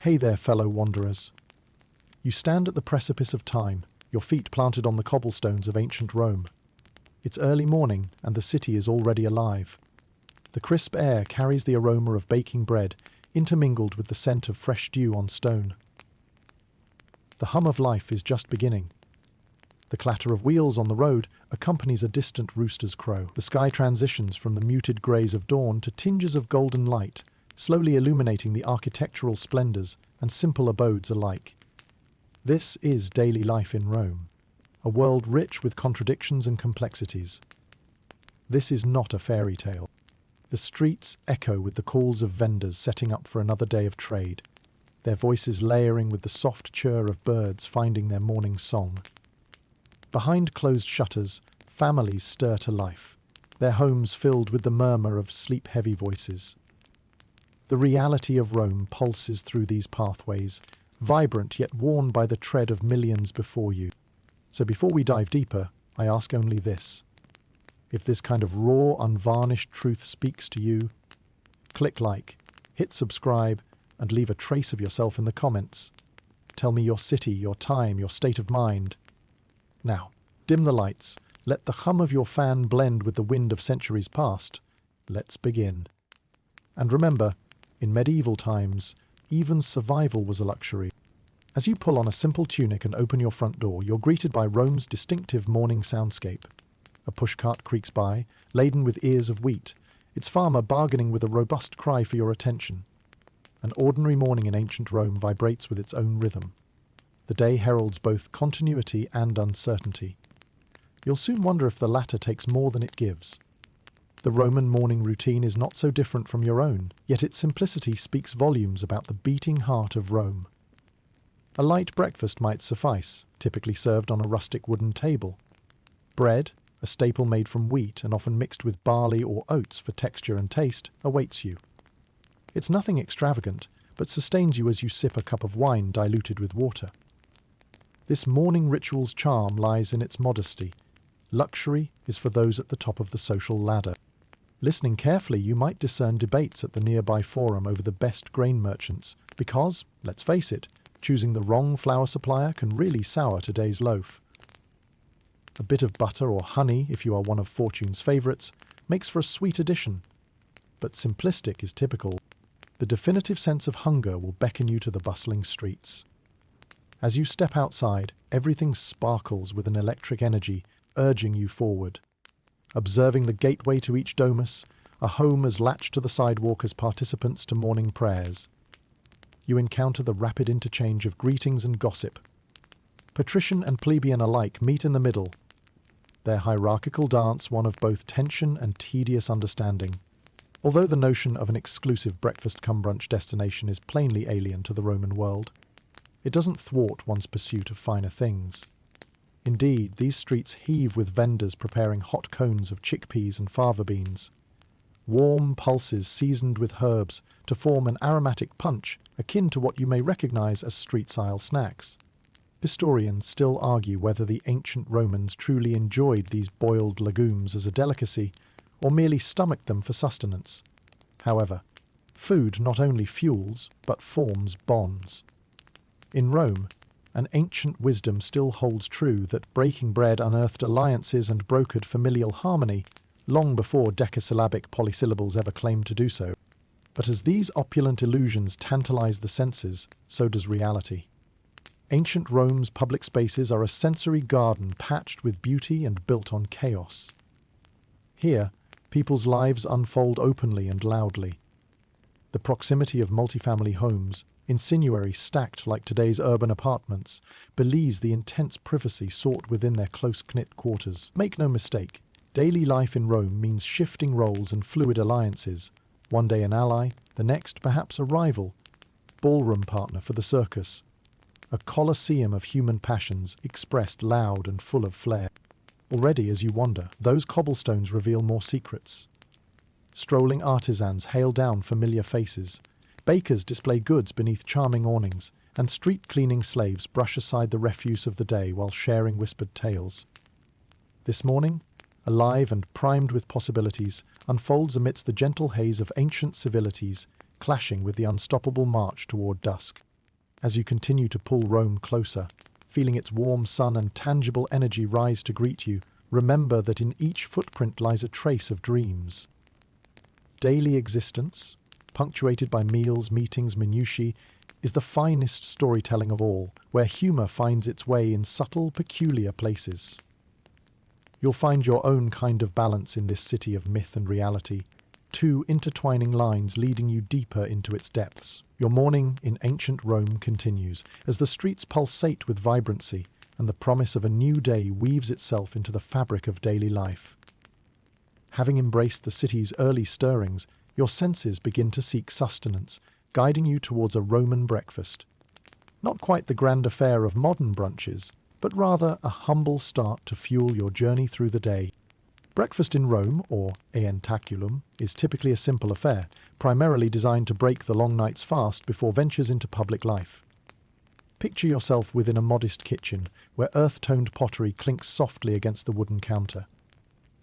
Hey there, fellow wanderers. You stand at the precipice of time, your feet planted on the cobblestones of ancient Rome. It's early morning, and the city is already alive. The crisp air carries the aroma of baking bread, intermingled with the scent of fresh dew on stone. The hum of life is just beginning. The clatter of wheels on the road accompanies a distant rooster's crow. The sky transitions from the muted greys of dawn to tinges of golden light, slowly illuminating the architectural splendors and simple abodes alike. This is daily life in Rome, a world rich with contradictions and complexities. This is not a fairy tale. The streets echo with the calls of vendors setting up for another day of trade, their voices layering with the soft chirr of birds finding their morning song. Behind closed shutters, families stir to life, their homes filled with the murmur of sleep-heavy voices. The reality of Rome pulses through these pathways, vibrant yet worn by the tread of millions before you. So before we dive deeper, I ask only this. If this kind of raw, unvarnished truth speaks to you, click like, hit subscribe, and leave a trace of yourself in the comments. Tell me your city, your time, your state of mind. Now, dim the lights, let the hum of your fan blend with the wind of centuries past. Let's begin. And remember, in medieval times, even survival was a luxury. As you pull on a simple tunic and open your front door, you're greeted by Rome's distinctive morning soundscape. A pushcart creaks by, laden with ears of wheat, its farmer bargaining with a robust cry for your attention. An ordinary morning in ancient Rome vibrates with its own rhythm. The day heralds both continuity and uncertainty. You'll soon wonder if the latter takes more than it gives. The Roman morning routine is not so different from your own, yet its simplicity speaks volumes about the beating heart of Rome. A light breakfast might suffice, typically served on a rustic wooden table. Bread, a staple made from wheat and often mixed with barley or oats for texture and taste, awaits you. It's nothing extravagant, but sustains you as you sip a cup of wine diluted with water. This morning ritual's charm lies in its modesty. Luxury is for those at the top of the social ladder. Listening carefully, you might discern debates at the nearby forum over the best grain merchants, because, let's face it, choosing the wrong flour supplier can really sour today's loaf. A bit of butter or honey, if you are one of Fortune's favourites, makes for a sweet addition. But simplistic is typical. The definitive sense of hunger will beckon you to the bustling streets. As you step outside, everything sparkles with an electric energy, urging you forward. Observing the gateway to each domus, a home as latched to the sidewalk as participants to morning prayers. You encounter the rapid interchange of greetings and gossip. Patrician and plebeian alike meet in the middle, their hierarchical dance one of both tension and tedious understanding. Although the notion of an exclusive breakfast-cum-brunch destination is plainly alien to the Roman world, it doesn't thwart one's pursuit of finer things. Indeed, these streets heave with vendors preparing hot cones of chickpeas and fava beans. Warm pulses seasoned with herbs to form an aromatic punch akin to what you may recognize as street-style snacks. Historians still argue whether the ancient Romans truly enjoyed these boiled legumes as a delicacy or merely stomached them for sustenance. However, food not only fuels but forms bonds. In Rome, an ancient wisdom still holds true that breaking bread unearthed alliances and brokered familial harmony long before decasyllabic polysyllables ever claimed to do so. But as these opulent illusions tantalize the senses, so does reality. Ancient Rome's public spaces are a sensory garden patched with beauty and built on chaos. Here, people's lives unfold openly and loudly. The proximity of multifamily homes, insinuary stacked like today's urban apartments, belies the intense privacy sought within their close-knit quarters. Make no mistake, daily life in Rome means shifting roles and fluid alliances. One day an ally, the next perhaps a rival, ballroom partner for the circus. A colosseum of human passions expressed loud and full of flair. Already, as you wander, those cobblestones reveal more secrets. Strolling artisans hail down familiar faces. Bakers display goods beneath charming awnings, and street-cleaning slaves brush aside the refuse of the day while sharing whispered tales. This morning, alive and primed with possibilities, unfolds amidst the gentle haze of ancient civilities, clashing with the unstoppable march toward dusk. As you continue to pull Rome closer, feeling its warm sun and tangible energy rise to greet you, remember that in each footprint lies a trace of dreams. Daily existence, punctuated by meals, meetings, minutiae, is the finest storytelling of all, where humour finds its way in subtle, peculiar places. You'll find your own kind of balance in this city of myth and reality, two intertwining lines leading you deeper into its depths. Your morning in ancient Rome continues, as the streets pulsate with vibrancy, and the promise of a new day weaves itself into the fabric of daily life. Having embraced the city's early stirrings, your senses begin to seek sustenance, guiding you towards a Roman breakfast. Not quite the grand affair of modern brunches, but rather a humble start to fuel your journey through the day. Breakfast in Rome, or eientaculum, is typically a simple affair, primarily designed to break the long night's fast before ventures into public life. Picture yourself within a modest kitchen, where earth-toned pottery clinks softly against the wooden counter.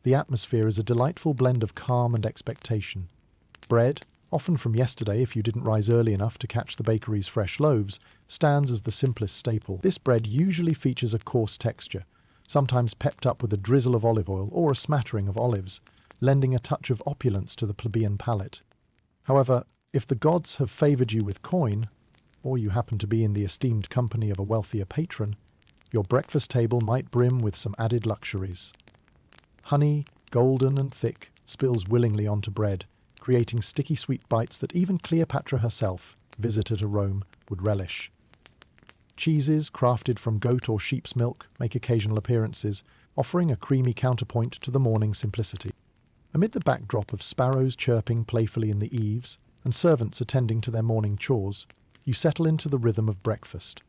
The atmosphere is a delightful blend of calm and expectation. Bread, often from yesterday if you didn't rise early enough to catch the bakery's fresh loaves, stands as the simplest staple. This bread usually features a coarse texture, sometimes pepped up with a drizzle of olive oil or a smattering of olives, lending a touch of opulence to the plebeian palate. However, if the gods have favoured you with coin, or you happen to be in the esteemed company of a wealthier patron, your breakfast table might brim with some added luxuries. Honey, golden and thick, spills willingly onto bread, creating sticky sweet bites that even Cleopatra herself, visitor to Rome, would relish. Cheeses crafted from goat or sheep's milk make occasional appearances, offering a creamy counterpoint to the morning's simplicity. Amid the backdrop of sparrows chirping playfully in the eaves and servants attending to their morning chores, you settle into the rhythm of breakfast.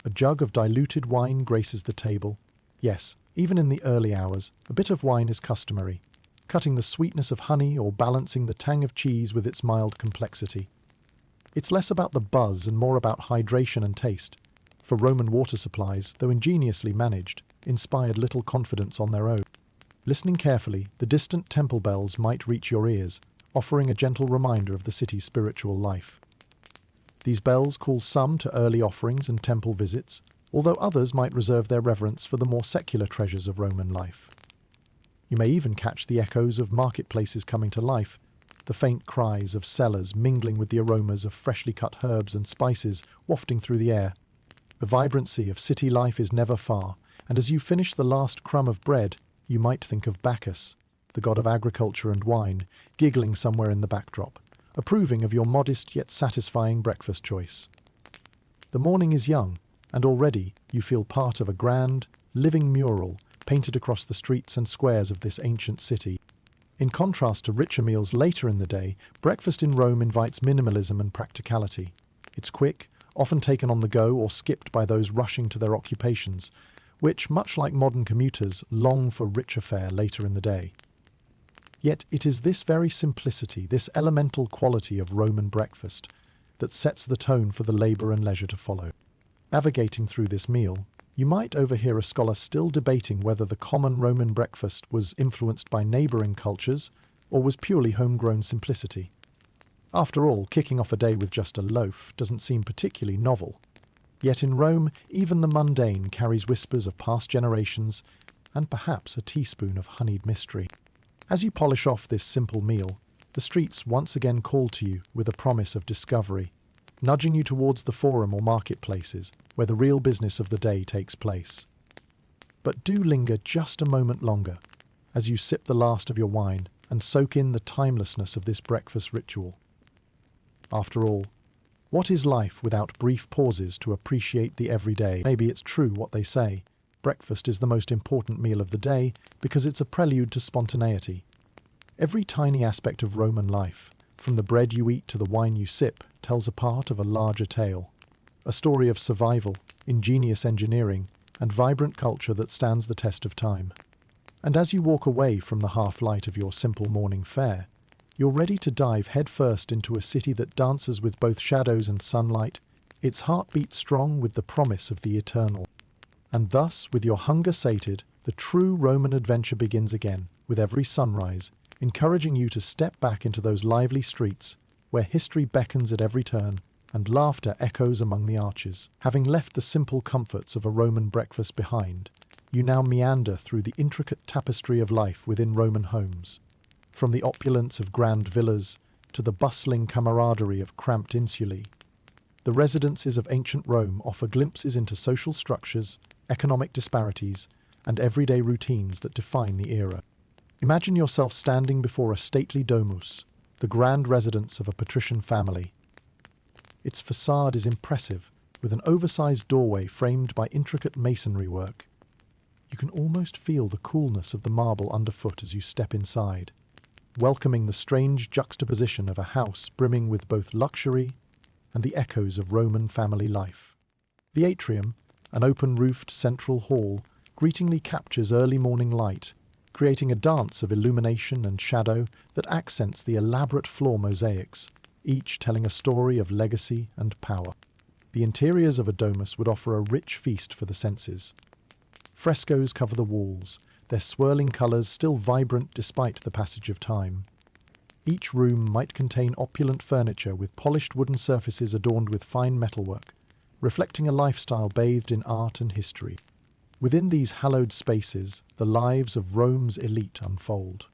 A jug of diluted wine graces the table. Yes, even in the early hours, a bit of wine is customary, cutting the sweetness of honey or balancing the tang of cheese with its mild complexity. It's less about the buzz and more about hydration and taste, for Roman water supplies, though ingeniously managed, inspired little confidence on their own. Listening carefully, the distant temple bells might reach your ears, offering a gentle reminder of the city's spiritual life. These bells call some to early offerings and temple visits, although others might reserve their reverence for the more secular treasures of Roman life. You may even catch the echoes of marketplaces coming to life, the faint cries of sellers mingling with the aromas of freshly cut herbs and spices wafting through the air. The vibrancy of city life is never far, and as you finish the last crumb of bread, you might think of Bacchus, the god of agriculture and wine, giggling somewhere in the backdrop, approving of your modest yet satisfying breakfast choice. The morning is young, and already you feel part of a grand, living mural painted across the streets and squares of this ancient city. In contrast to richer meals later in the day, breakfast in Rome invites minimalism and practicality. It's quick, often taken on the go or skipped by those rushing to their occupations, which, much like modern commuters, long for richer fare later in the day. Yet it is this very simplicity, this elemental quality of Roman breakfast, that sets the tone for the labour and leisure to follow. Navigating through this meal, you might overhear a scholar still debating whether the common Roman breakfast was influenced by neighbouring cultures or was purely homegrown simplicity. After all, kicking off a day with just a loaf doesn't seem particularly novel. Yet in Rome, even the mundane carries whispers of past generations and perhaps a teaspoon of honeyed mystery. As you polish off this simple meal, the streets once again call to you with a promise of discovery, nudging you towards the forum or marketplaces where the real business of the day takes place. But do linger just a moment longer as you sip the last of your wine and soak in the timelessness of this breakfast ritual. After all, what is life without brief pauses to appreciate the everyday? Maybe it's true what they say. Breakfast is the most important meal of the day because it's a prelude to spontaneity. Every tiny aspect of Roman life, from the bread you eat to the wine you sip, tells a part of a larger tale. A story of survival, ingenious engineering, and vibrant culture that stands the test of time. And as you walk away from the half-light of your simple morning fare, you're ready to dive headfirst into a city that dances with both shadows and sunlight, its heartbeat strong with the promise of the eternal. And thus, with your hunger sated, the true Roman adventure begins again, with every sunrise, encouraging you to step back into those lively streets, where history beckons at every turn, and laughter echoes among the arches. Having left the simple comforts of a Roman breakfast behind, you now meander through the intricate tapestry of life within Roman homes. From the opulence of grand villas to the bustling camaraderie of cramped insulae, the residences of ancient Rome offer glimpses into social structures, economic disparities, and everyday routines that define the era. Imagine yourself standing before a stately domus, the grand residence of a patrician family. Its facade is impressive, with an oversized doorway framed by intricate masonry work. You can almost feel the coolness of the marble underfoot as you step inside, welcoming the strange juxtaposition of a house brimming with both luxury and the echoes of Roman family life. The atrium, an open-roofed central hall, greetingly captures early morning light, creating a dance of illumination and shadow that accents the elaborate floor mosaics, each telling a story of legacy and power. The interiors of a domus would offer a rich feast for the senses. Frescoes cover the walls, their swirling colours still vibrant despite the passage of time. Each room might contain opulent furniture with polished wooden surfaces adorned with fine metalwork, reflecting a lifestyle bathed in art and history. Within these hallowed spaces, the lives of Rome's elite unfold.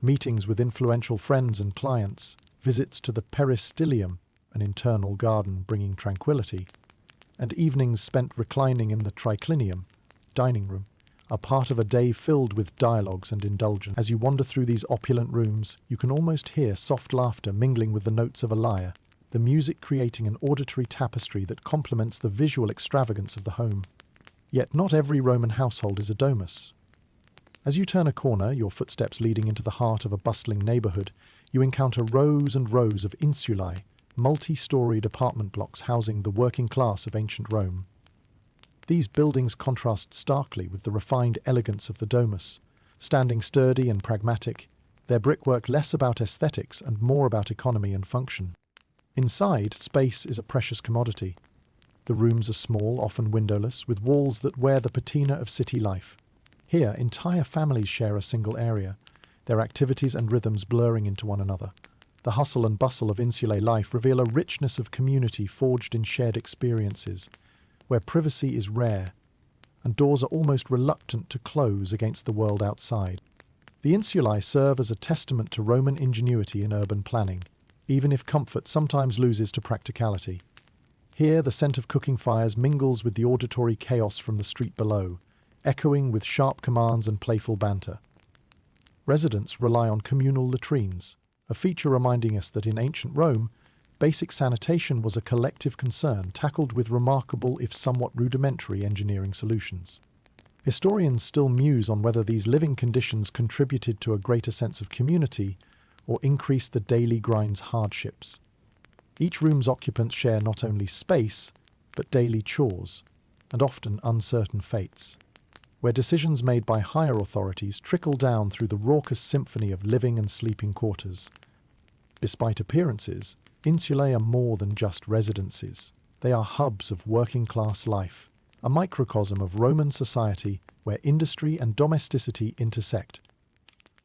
Meetings with influential friends and clients, visits to the peristylium, an internal garden bringing tranquility, and evenings spent reclining in the triclinium, dining room, are part of a day filled with dialogues and indulgence. As you wander through these opulent rooms, you can almost hear soft laughter mingling with the notes of a lyre, the music creating an auditory tapestry that complements the visual extravagance of the home. Yet not every Roman household is a domus. As you turn a corner, your footsteps leading into the heart of a bustling neighbourhood, you encounter rows and rows of insulae, multi-storied apartment blocks housing the working class of ancient Rome. These buildings contrast starkly with the refined elegance of the domus, standing sturdy and pragmatic, their brickwork less about aesthetics and more about economy and function. Inside, space is a precious commodity. The rooms are small, often windowless, with walls that wear the patina of city life. Here, entire families share a single area, their activities and rhythms blurring into one another. The hustle and bustle of insulae life reveal a richness of community forged in shared experiences, where privacy is rare, and doors are almost reluctant to close against the world outside. The insulae serve as a testament to Roman ingenuity in urban planning, even if comfort sometimes loses to practicality. Here, the scent of cooking fires mingles with the auditory chaos from the street below, echoing with sharp commands and playful banter. Residents rely on communal latrines, a feature reminding us that in ancient Rome, basic sanitation was a collective concern tackled with remarkable if somewhat rudimentary engineering solutions. Historians still muse on whether these living conditions contributed to a greater sense of community or increased the daily grind's hardships. Each room's occupants share not only space, but daily chores, and often uncertain fates, where decisions made by higher authorities trickle down through the raucous symphony of living and sleeping quarters. Despite appearances, insulae are more than just residences. They are hubs of working-class life, a microcosm of Roman society where industry and domesticity intersect.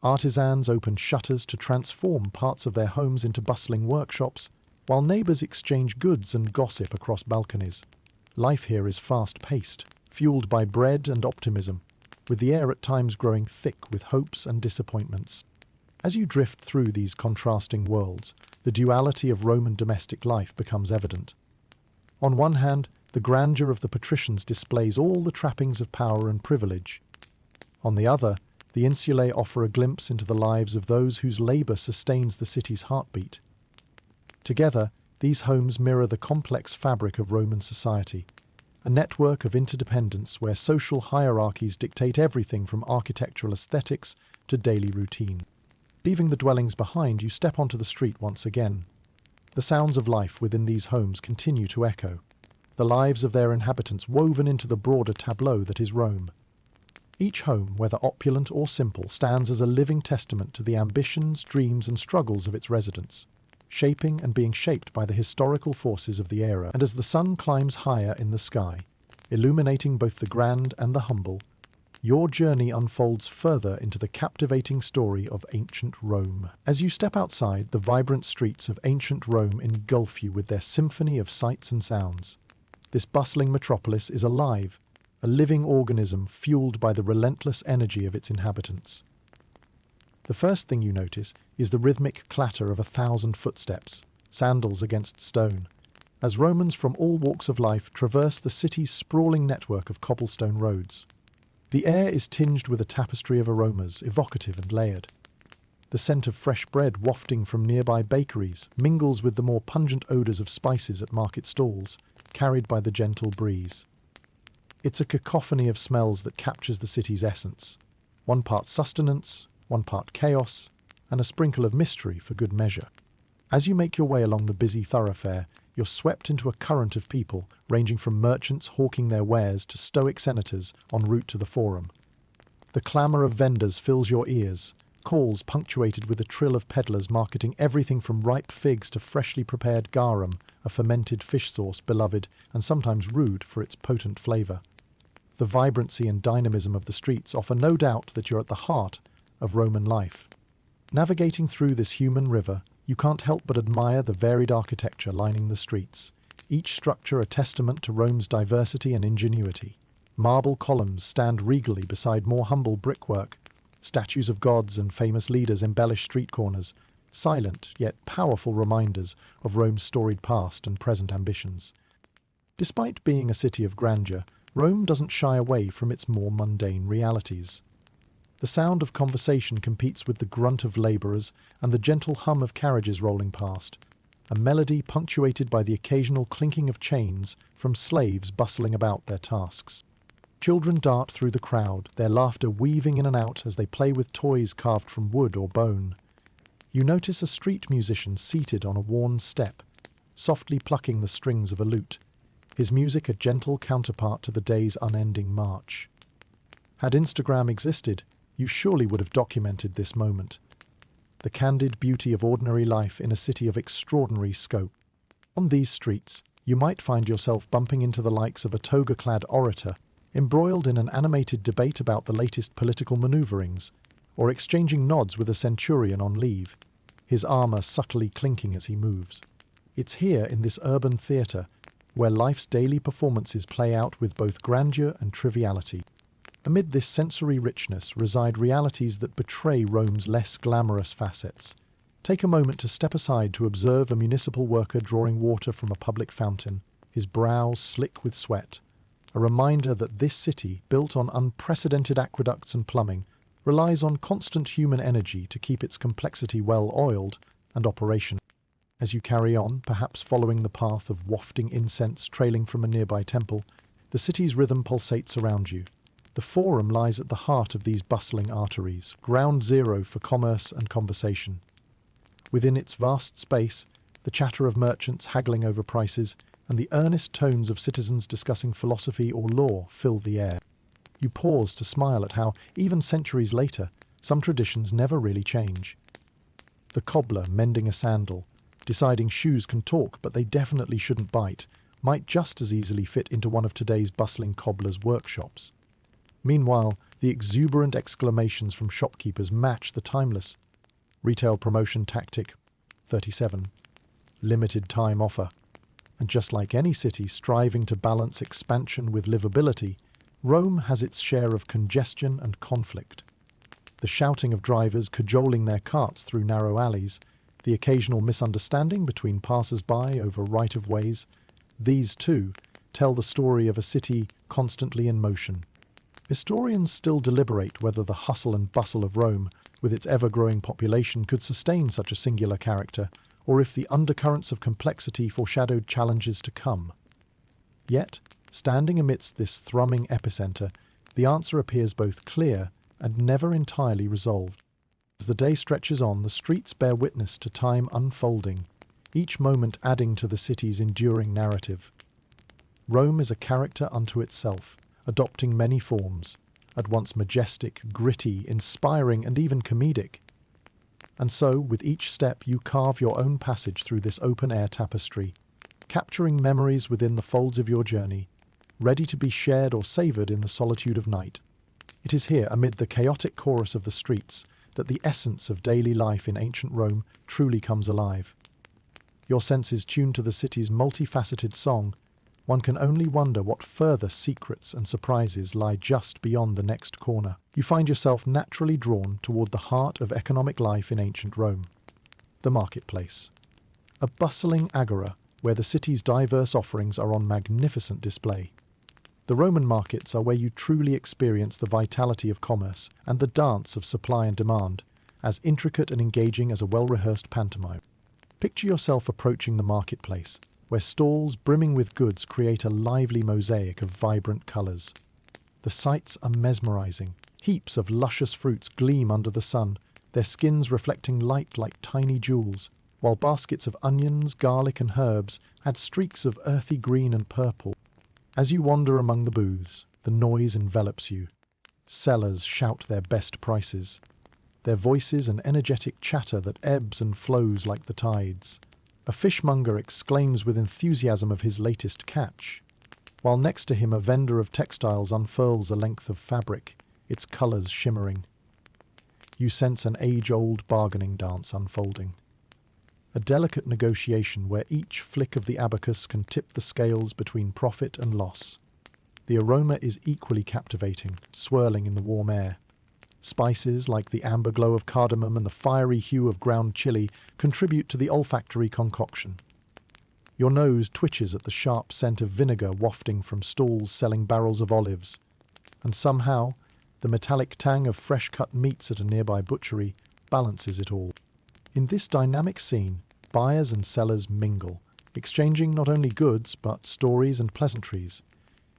Artisans open shutters to transform parts of their homes into bustling workshops, while neighbours exchange goods and gossip across balconies. Life here is fast-paced, fueled by bread and optimism, with the air at times growing thick with hopes and disappointments. As you drift through these contrasting worlds, the duality of Roman domestic life becomes evident. On one hand, the grandeur of the patricians displays all the trappings of power and privilege. On the other, the insulae offer a glimpse into the lives of those whose labour sustains the city's heartbeat. Together, these homes mirror the complex fabric of Roman society, a network of interdependence where social hierarchies dictate everything from architectural aesthetics to daily routine. Leaving the dwellings behind, you step onto the street once again. The sounds of life within these homes continue to echo, the lives of their inhabitants woven into the broader tableau that is Rome. Each home, whether opulent or simple, stands as a living testament to the ambitions, dreams, and struggles of its residents, shaping and being shaped by the historical forces of the era. And as the sun climbs higher in the sky, illuminating both the grand and the humble, your journey unfolds further into the captivating story of ancient Rome. As you step outside, the vibrant streets of ancient Rome engulf you with their symphony of sights and sounds. This bustling metropolis is alive, a living organism fueled by the relentless energy of its inhabitants. The first thing you notice is the rhythmic clatter of 1,000 footsteps, sandals against stone, as Romans from all walks of life traverse the city's sprawling network of cobblestone roads. The air is tinged with a tapestry of aromas, evocative and layered. The scent of fresh bread wafting from nearby bakeries mingles with the more pungent odours of spices at market stalls, carried by the gentle breeze. It's a cacophony of smells that captures the city's essence. One part sustenance, one part chaos, and a sprinkle of mystery for good measure. As you make your way along the busy thoroughfare, you're swept into a current of people, ranging from merchants hawking their wares to stoic senators en route to the forum. The clamour of vendors fills your ears, calls punctuated with a trill of peddlers marketing everything from ripe figs to freshly prepared garum, a fermented fish sauce beloved and sometimes rude for its potent flavour. The vibrancy and dynamism of the streets offer no doubt that you're at the heart of Roman life. Navigating through this human river, you can't help but admire the varied architecture lining the streets, each structure a testament to Rome's diversity and ingenuity. Marble columns stand regally beside more humble brickwork. Statues of gods and famous leaders embellish street corners, silent yet powerful reminders of Rome's storied past and present ambitions. Despite being a city of grandeur, Rome doesn't shy away from its more mundane realities. The sound of conversation competes with the grunt of labourers and the gentle hum of carriages rolling past, a melody punctuated by the occasional clinking of chains from slaves bustling about their tasks. Children dart through the crowd, their laughter weaving in and out as they play with toys carved from wood or bone. You notice a street musician seated on a worn step, softly plucking the strings of a lute, his music a gentle counterpart to the day's unending march. Had Instagram existed, you surely would have documented this moment. The candid beauty of ordinary life in a city of extraordinary scope. On these streets, you might find yourself bumping into the likes of a toga-clad orator, embroiled in an animated debate about the latest political manoeuvrings, or exchanging nods with a centurion on leave, his armour subtly clinking as he moves. It's here in this urban theatre where life's daily performances play out with both grandeur and triviality. Amid this sensory richness reside realities that betray Rome's less glamorous facets. Take a moment to step aside to observe a municipal worker drawing water from a public fountain, his brow slick with sweat, a reminder that this city, built on unprecedented aqueducts and plumbing, relies on constant human energy to keep its complexity well oiled and operational. As you carry on, perhaps following the path of wafting incense trailing from a nearby temple, the city's rhythm pulsates around you. The forum lies at the heart of these bustling arteries, ground zero for commerce and conversation. Within its vast space, the chatter of merchants haggling over prices and the earnest tones of citizens discussing philosophy or law fill the air. You pause to smile at how, even centuries later, some traditions never really change. The cobbler mending a sandal, deciding shoes can talk but they definitely shouldn't bite, might just as easily fit into one of today's bustling cobblers' workshops. Meanwhile, the exuberant exclamations from shopkeepers match the timeless retail promotion tactic 37, limited time offer. And just like any city striving to balance expansion with livability, Rome has its share of congestion and conflict. The shouting of drivers cajoling their carts through narrow alleys, the occasional misunderstanding between passers-by over right-of-ways, these too tell the story of a city constantly in motion. Historians still deliberate whether the hustle and bustle of Rome, with its ever-growing population, could sustain such a singular character, or if the undercurrents of complexity foreshadowed challenges to come. Yet, standing amidst this thrumming epicentre, the answer appears both clear and never entirely resolved. As the day stretches on, the streets bear witness to time unfolding, each moment adding to the city's enduring narrative. Rome is a character unto itself, adopting many forms, at once majestic, gritty, inspiring, and even comedic. And so, with each step, you carve your own passage through this open-air tapestry, capturing memories within the folds of your journey, ready to be shared or savoured in the solitude of night. It is here, amid the chaotic chorus of the streets, that the essence of daily life in ancient Rome truly comes alive. Your senses tuned to the city's multifaceted song, one can only wonder what further secrets and surprises lie just beyond the next corner. You find yourself naturally drawn toward the heart of economic life in ancient Rome, the marketplace. A bustling agora where the city's diverse offerings are on magnificent display. The Roman markets are where you truly experience the vitality of commerce and the dance of supply and demand, as intricate and engaging as a well-rehearsed pantomime. Picture yourself approaching the marketplace, where stalls brimming with goods create a lively mosaic of vibrant colours. The sights are mesmerising. Heaps of luscious fruits gleam under the sun, their skins reflecting light like tiny jewels, while baskets of onions, garlic and herbs add streaks of earthy green and purple. As you wander among the booths, the noise envelops you. Sellers shout their best prices, their voices an energetic chatter that ebbs and flows like the tides. A fishmonger exclaims with enthusiasm of his latest catch, while next to him a vendor of textiles unfurls a length of fabric, its colours shimmering. You sense an age-old bargaining dance unfolding. A delicate negotiation where each flick of the abacus can tip the scales between profit and loss. The aroma is equally captivating, swirling in the warm air. Spices like the amber glow of cardamom and the fiery hue of ground chili contribute to the olfactory concoction. Your nose twitches at the sharp scent of vinegar wafting from stalls selling barrels of olives, and somehow the metallic tang of fresh-cut meats at a nearby butchery balances it all. In this dynamic scene, buyers and sellers mingle, exchanging not only goods but stories and pleasantries.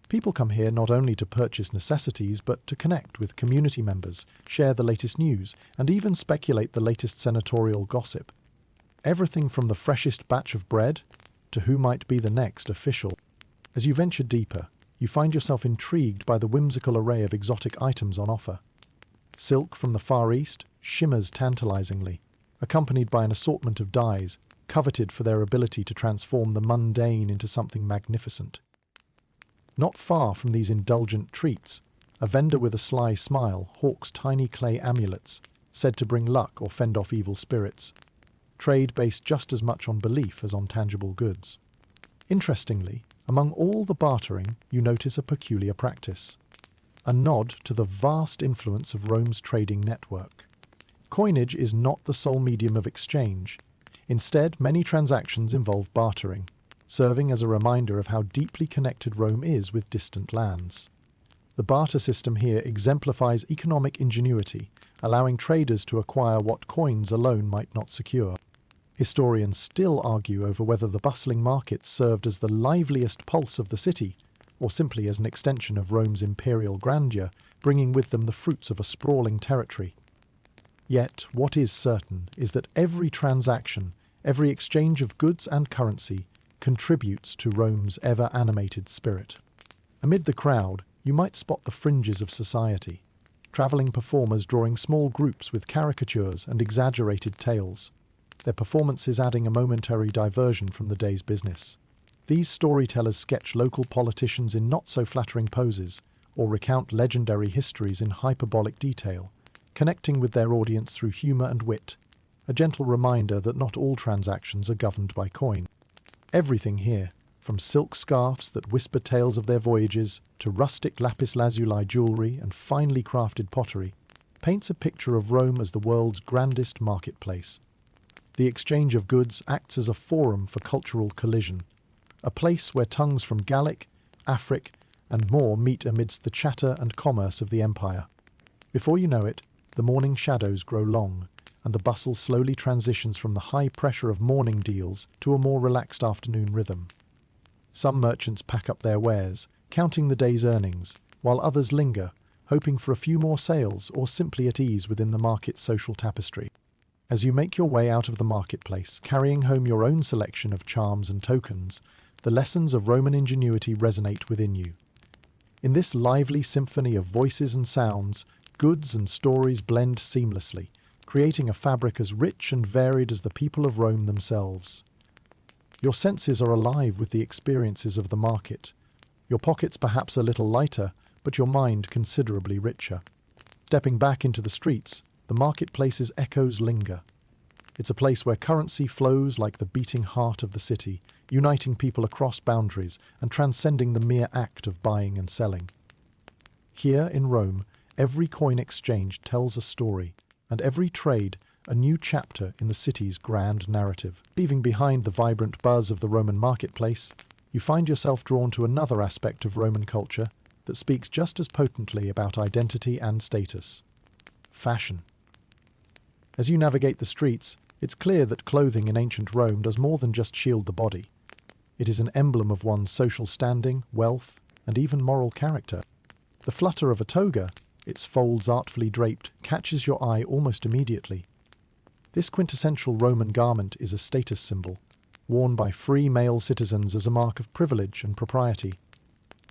People come here not only to purchase necessities but to connect with community members, share the latest news, and even speculate the latest senatorial gossip. Everything from the freshest batch of bread to who might be the next official. As you venture deeper, you find yourself intrigued by the whimsical array of exotic items on offer. Silk from the Far East shimmers tantalizingly, accompanied by an assortment of dyes, coveted for their ability to transform the mundane into something magnificent. Not far from these indulgent treats, a vendor with a sly smile hawks tiny clay amulets, said to bring luck or fend off evil spirits. Trade based just as much on belief as on tangible goods. Interestingly, among all the bartering, you notice a peculiar practice. A nod to the vast influence of Rome's trading network. Coinage is not the sole medium of exchange. Instead, many transactions involve bartering, serving as a reminder of how deeply connected Rome is with distant lands. The barter system here exemplifies economic ingenuity, allowing traders to acquire what coins alone might not secure. Historians still argue over whether the bustling markets served as the liveliest pulse of the city, or simply as an extension of Rome's imperial grandeur, bringing with them the fruits of a sprawling territory. Yet, what is certain is that every transaction, every exchange of goods and currency, contributes to Rome's ever-animated spirit. Amid the crowd, you might spot the fringes of society, travelling performers drawing small groups with caricatures and exaggerated tales, their performances adding a momentary diversion from the day's business. These storytellers sketch local politicians in not-so-flattering poses, or recount legendary histories in hyperbolic detail, connecting with their audience through humour and wit, a gentle reminder that not all transactions are governed by coin. Everything here, from silk scarfs that whisper tales of their voyages to rustic lapis lazuli jewellery and finely crafted pottery, paints a picture of Rome as the world's grandest marketplace. The exchange of goods acts as a forum for cultural collision, a place where tongues from Gallic, Afric, and more meet amidst the chatter and commerce of the empire. Before you know it, the morning shadows grow long, and the bustle slowly transitions from the high pressure of morning deals to a more relaxed afternoon rhythm. Some merchants pack up their wares, counting the day's earnings, while others linger, hoping for a few more sales or simply at ease within the market's social tapestry. As you make your way out of the marketplace, carrying home your own selection of charms and tokens, the lessons of Roman ingenuity resonate within you. In this lively symphony of voices and sounds, goods and stories blend seamlessly, creating a fabric as rich and varied as the people of Rome themselves. Your senses are alive with the experiences of the market, your pockets perhaps a little lighter, but your mind considerably richer. Stepping back into the streets, the marketplace's echoes linger. It's a place where currency flows like the beating heart of the city, uniting people across boundaries and transcending the mere act of buying and selling. Here in Rome, every coin exchange tells a story, and every trade a new chapter in the city's grand narrative. Leaving behind the vibrant buzz of the Roman marketplace, you find yourself drawn to another aspect of Roman culture that speaks just as potently about identity and status: fashion. As you navigate the streets, it's clear that clothing in ancient Rome does more than just shield the body. It is an emblem of one's social standing, wealth, and even moral character. The flutter of a toga, its folds artfully draped, catches your eye almost immediately. This quintessential Roman garment is a status symbol, worn by free male citizens as a mark of privilege and propriety.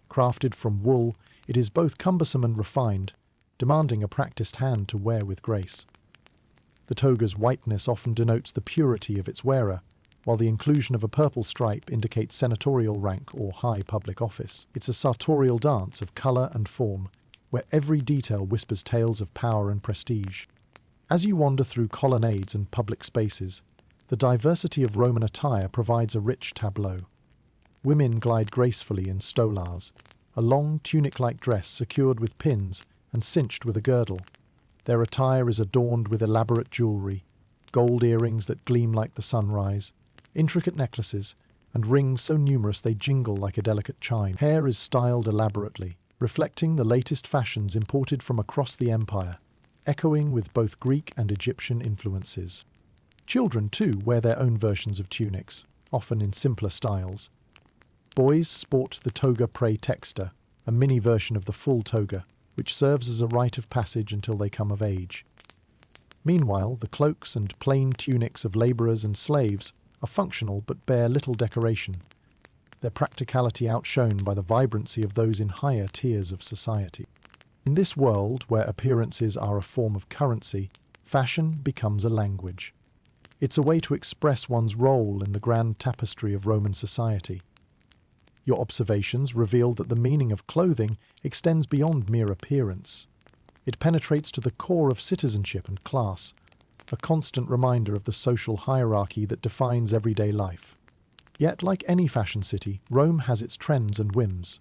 Crafted from wool, it is both cumbersome and refined, demanding a practiced hand to wear with grace. The toga's whiteness often denotes the purity of its wearer, while the inclusion of a purple stripe indicates senatorial rank or high public office. It's a sartorial dance of colour and form, where every detail whispers tales of power and prestige. As you wander through colonnades and public spaces, the diversity of Roman attire provides a rich tableau. Women glide gracefully in stolars, a long tunic-like dress secured with pins and cinched with a girdle. Their attire is adorned with elaborate jewellery, gold earrings that gleam like the sunrise, intricate necklaces, and rings so numerous they jingle like a delicate chime. Hair is styled elaborately, reflecting the latest fashions imported from across the empire, echoing with both Greek and Egyptian influences. Children, too, wear their own versions of tunics, often in simpler styles. Boys sport the toga praetexta, a mini version of the full toga, which serves as a rite of passage until they come of age. Meanwhile, the cloaks and plain tunics of labourers and slaves are functional but bear little decoration, their practicality outshone by the vibrancy of those in higher tiers of society. In this world, where appearances are a form of currency, fashion becomes a language. It's a way to express one's role in the grand tapestry of Roman society. Your observations reveal that the meaning of clothing extends beyond mere appearance. It penetrates to the core of citizenship and class, a constant reminder of the social hierarchy that defines everyday life. Yet, like any fashion city, Rome has its trends and whims.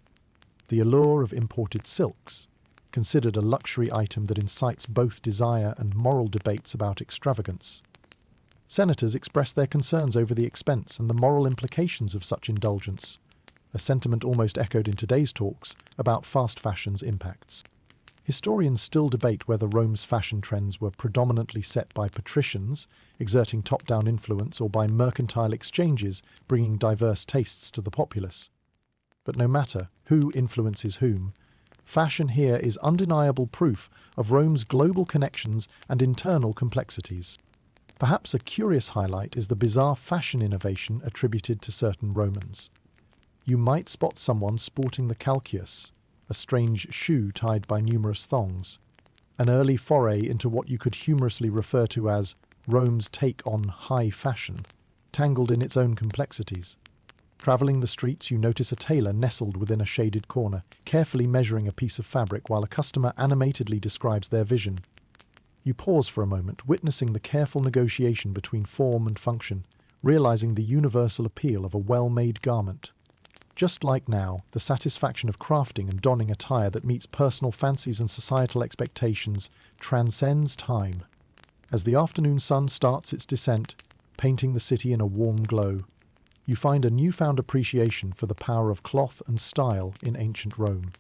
The allure of imported silks, considered a luxury item that incites both desire and moral debates about extravagance. Senators express their concerns over the expense and the moral implications of such indulgence, a sentiment almost echoed in today's talks about fast fashion's impacts. Historians still debate whether Rome's fashion trends were predominantly set by patricians, exerting top-down influence, or by mercantile exchanges, bringing diverse tastes to the populace. But no matter who influences whom, fashion here is undeniable proof of Rome's global connections and internal complexities. Perhaps a curious highlight is the bizarre fashion innovation attributed to certain Romans. You might spot someone sporting the calceus, a strange shoe tied by numerous thongs, an early foray into what you could humorously refer to as Rome's take on high fashion, tangled in its own complexities. Travelling the streets, you notice a tailor nestled within a shaded corner, carefully measuring a piece of fabric while a customer animatedly describes their vision. You pause for a moment, witnessing the careful negotiation between form and function, realizing the universal appeal of a well-made garment. Just like now, the satisfaction of crafting and donning attire that meets personal fancies and societal expectations transcends time. As the afternoon sun starts its descent, painting the city in a warm glow, you find a newfound appreciation for the power of cloth and style in ancient Rome.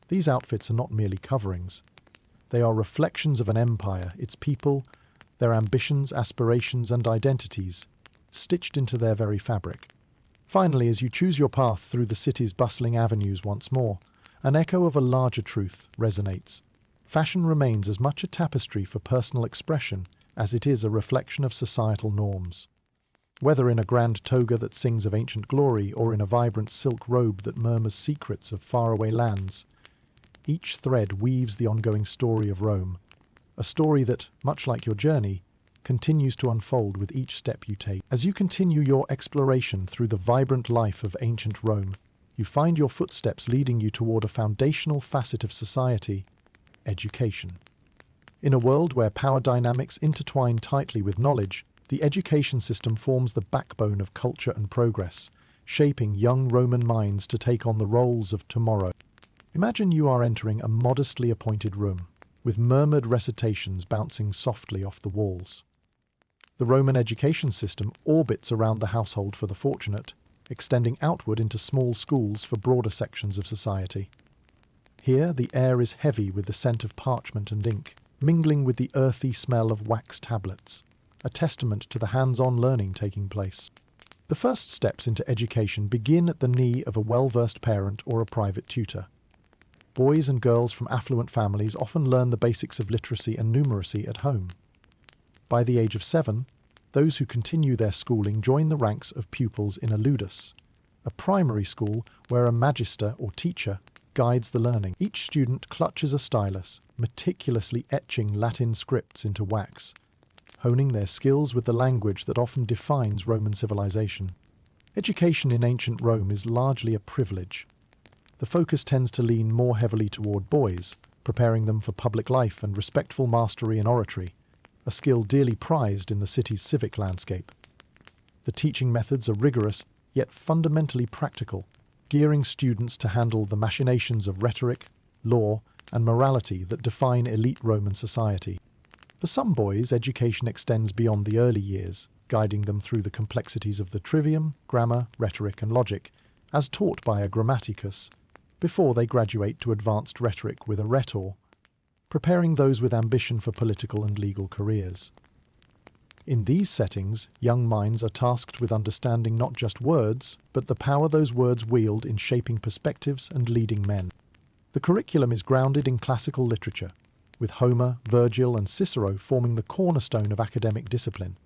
These outfits are not merely coverings. They are reflections of an empire, its people, their ambitions, aspirations, and identities, stitched into their very fabric. Finally, as you choose your path through the city's bustling avenues once more, an echo of a larger truth resonates. Fashion remains as much a tapestry for personal expression as it is a reflection of societal norms. Whether in a grand toga that sings of ancient glory or in a vibrant silk robe that murmurs secrets of faraway lands, each thread weaves the ongoing story of Rome, a story that, much like your journey, continues to unfold with each step you take. As you continue your exploration through the vibrant life of ancient Rome, you find your footsteps leading you toward a foundational facet of society: education. In a world where power dynamics intertwine tightly with knowledge, the education system forms the backbone of culture and progress, shaping young Roman minds to take on the roles of tomorrow. Imagine you are entering a modestly appointed room, with murmured recitations bouncing softly off the walls. The Roman education system orbits around the household for the fortunate, extending outward into small schools for broader sections of society. Here, the air is heavy with the scent of parchment and ink, mingling with the earthy smell of wax tablets, a testament to the hands-on learning taking place. The first steps into education begin at the knee of a well-versed parent or a private tutor. Boys and girls from affluent families often learn the basics of literacy and numeracy at home. By the age of 7, those who continue their schooling join the ranks of pupils in a ludus, a primary school where a magister or teacher guides the learning. Each student clutches a stylus, meticulously etching Latin scripts into wax, honing their skills with the language that often defines Roman civilization. Education in ancient Rome is largely a privilege. The focus tends to lean more heavily toward boys, preparing them for public life and respectful mastery in oratory, a skill dearly prized in the city's civic landscape. The teaching methods are rigorous, yet fundamentally practical, gearing students to handle the machinations of rhetoric, law, and morality that define elite Roman society. For some boys, education extends beyond the early years, guiding them through the complexities of the trivium, grammar, rhetoric, and logic, as taught by a grammaticus, before they graduate to advanced rhetoric with a rhetor, preparing those with ambition for political and legal careers. In these settings, young minds are tasked with understanding not just words, but the power those words wield in shaping perspectives and leading men. The curriculum is grounded in classical literature, with Homer, Virgil, and Cicero forming the cornerstone of academic discipline.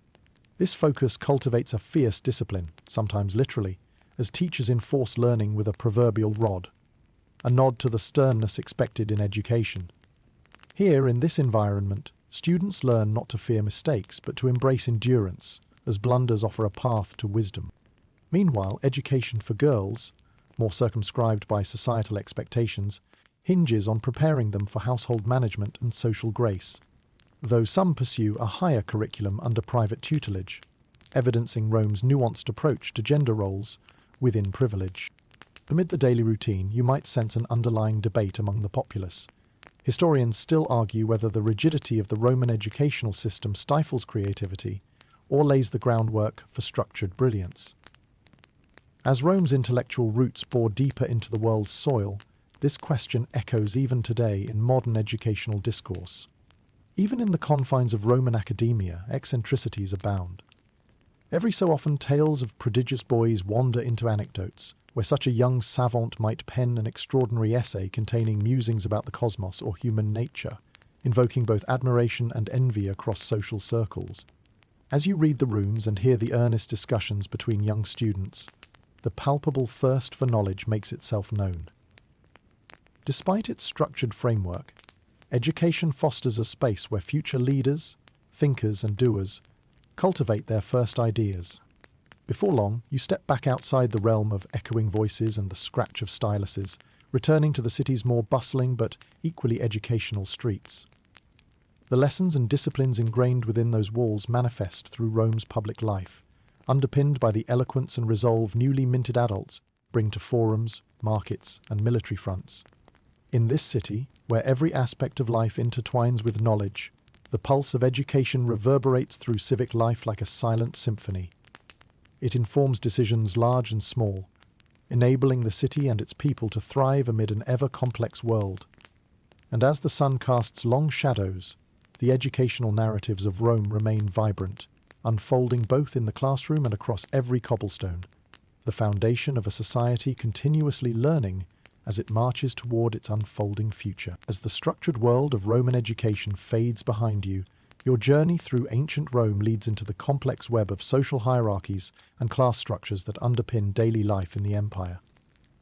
This focus cultivates a fierce discipline, sometimes literally, as teachers enforce learning with a proverbial rod, a nod to the sternness expected in education. Here, in this environment, students learn not to fear mistakes, but to embrace endurance, as blunders offer a path to wisdom. Meanwhile, education for girls, more circumscribed by societal expectations, hinges on preparing them for household management and social grace, though some pursue a higher curriculum under private tutelage, evidencing Rome's nuanced approach to gender roles within privilege. Amid the daily routine, you might sense an underlying debate among the populace. Historians still argue whether the rigidity of the Roman educational system stifles creativity or lays the groundwork for structured brilliance. As Rome's intellectual roots bore deeper into the world's soil, this question echoes even today in modern educational discourse. Even in the confines of Roman academia, eccentricities abound. Every so often, tales of prodigious boys wander into anecdotes, where such a young savant might pen an extraordinary essay containing musings about the cosmos or human nature, invoking both admiration and envy across social circles. As you read the rooms and hear the earnest discussions between young students, the palpable thirst for knowledge makes itself known. Despite its structured framework, education fosters a space where future leaders, thinkers, and doers cultivate their first ideas. Before long, you step back outside the realm of echoing voices and the scratch of styluses, returning to the city's more bustling but equally educational streets. The lessons and disciplines ingrained within those walls manifest through Rome's public life, underpinned by the eloquence and resolve newly minted adults bring to forums, markets, and military fronts. In this city, where every aspect of life intertwines with knowledge, the pulse of education reverberates through civic life like a silent symphony. It informs decisions large and small, enabling the city and its people to thrive amid an ever-complex world. And as the sun casts long shadows, the educational narratives of Rome remain vibrant, unfolding both in the classroom and across every cobblestone, the foundation of a society continuously learning as it marches toward its unfolding future. As the structured world of Roman education fades behind you, your journey through ancient Rome leads into the complex web of social hierarchies and class structures that underpin daily life in the empire.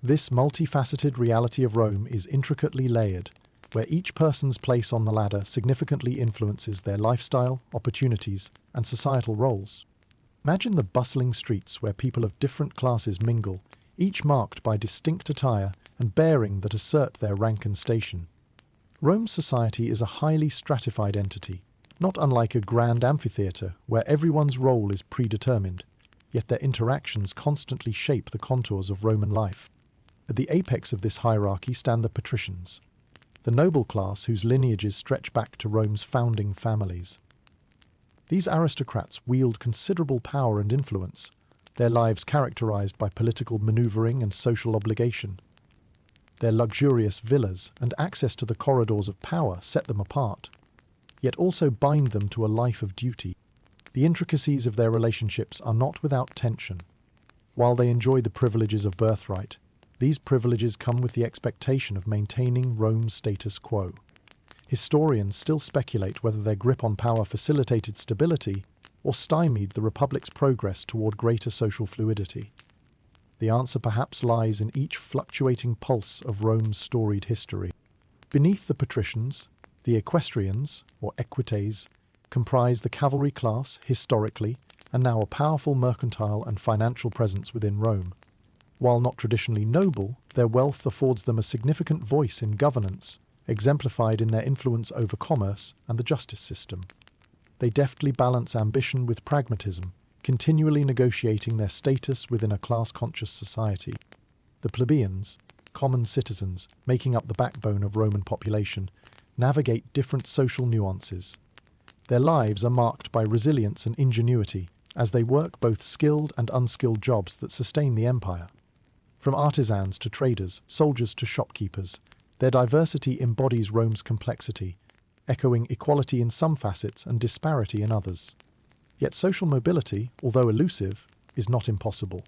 This multifaceted reality of Rome is intricately layered, where each person's place on the ladder significantly influences their lifestyle, opportunities, and societal roles. Imagine the bustling streets where people of different classes mingle, each marked by distinct attire and bearing that assert their rank and station. Rome's society is a highly stratified entity, not unlike a grand amphitheater where everyone's role is predetermined, yet their interactions constantly shape the contours of Roman life. At the apex of this hierarchy stand the patricians, the noble class whose lineages stretch back to Rome's founding families. These aristocrats wield considerable power and influence, their lives characterized by political maneuvering and social obligation. Their luxurious villas and access to the corridors of power set them apart, yet also bind them to a life of duty. The intricacies of their relationships are not without tension. While they enjoy the privileges of birthright, these privileges come with the expectation of maintaining Rome's status quo. Historians still speculate whether their grip on power facilitated stability or stymied the Republic's progress toward greater social fluidity. The answer perhaps lies in each fluctuating pulse of Rome's storied history. Beneath the patricians, the equestrians, or equites, comprise the cavalry class historically and now a powerful mercantile and financial presence within Rome. While not traditionally noble, their wealth affords them a significant voice in governance, exemplified in their influence over commerce and the justice system. They deftly balance ambition with pragmatism, continually negotiating their status within a class-conscious society. The plebeians, common citizens making up the backbone of Roman population, navigate different social nuances. Their lives are marked by resilience and ingenuity as they work both skilled and unskilled jobs that sustain the empire. From artisans to traders, soldiers to shopkeepers, their diversity embodies Rome's complexity, echoing equality in some facets and disparity in others. Yet social mobility, although elusive, is not impossible.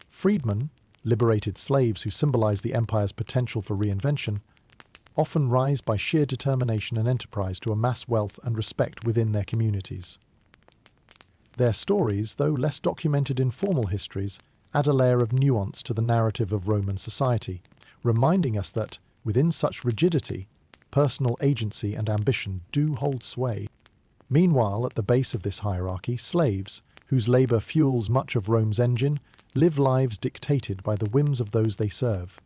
Freedmen, liberated slaves who symbolize the empire's potential for reinvention, often rise by sheer determination and enterprise to amass wealth and respect within their communities. Their stories, though less documented in formal histories, add a layer of nuance to the narrative of Roman society, reminding us that, within such rigidity, personal agency and ambition do hold sway. Meanwhile, at the base of this hierarchy, slaves, whose labour fuels much of Rome's engine, live lives dictated by the whims of those they serve.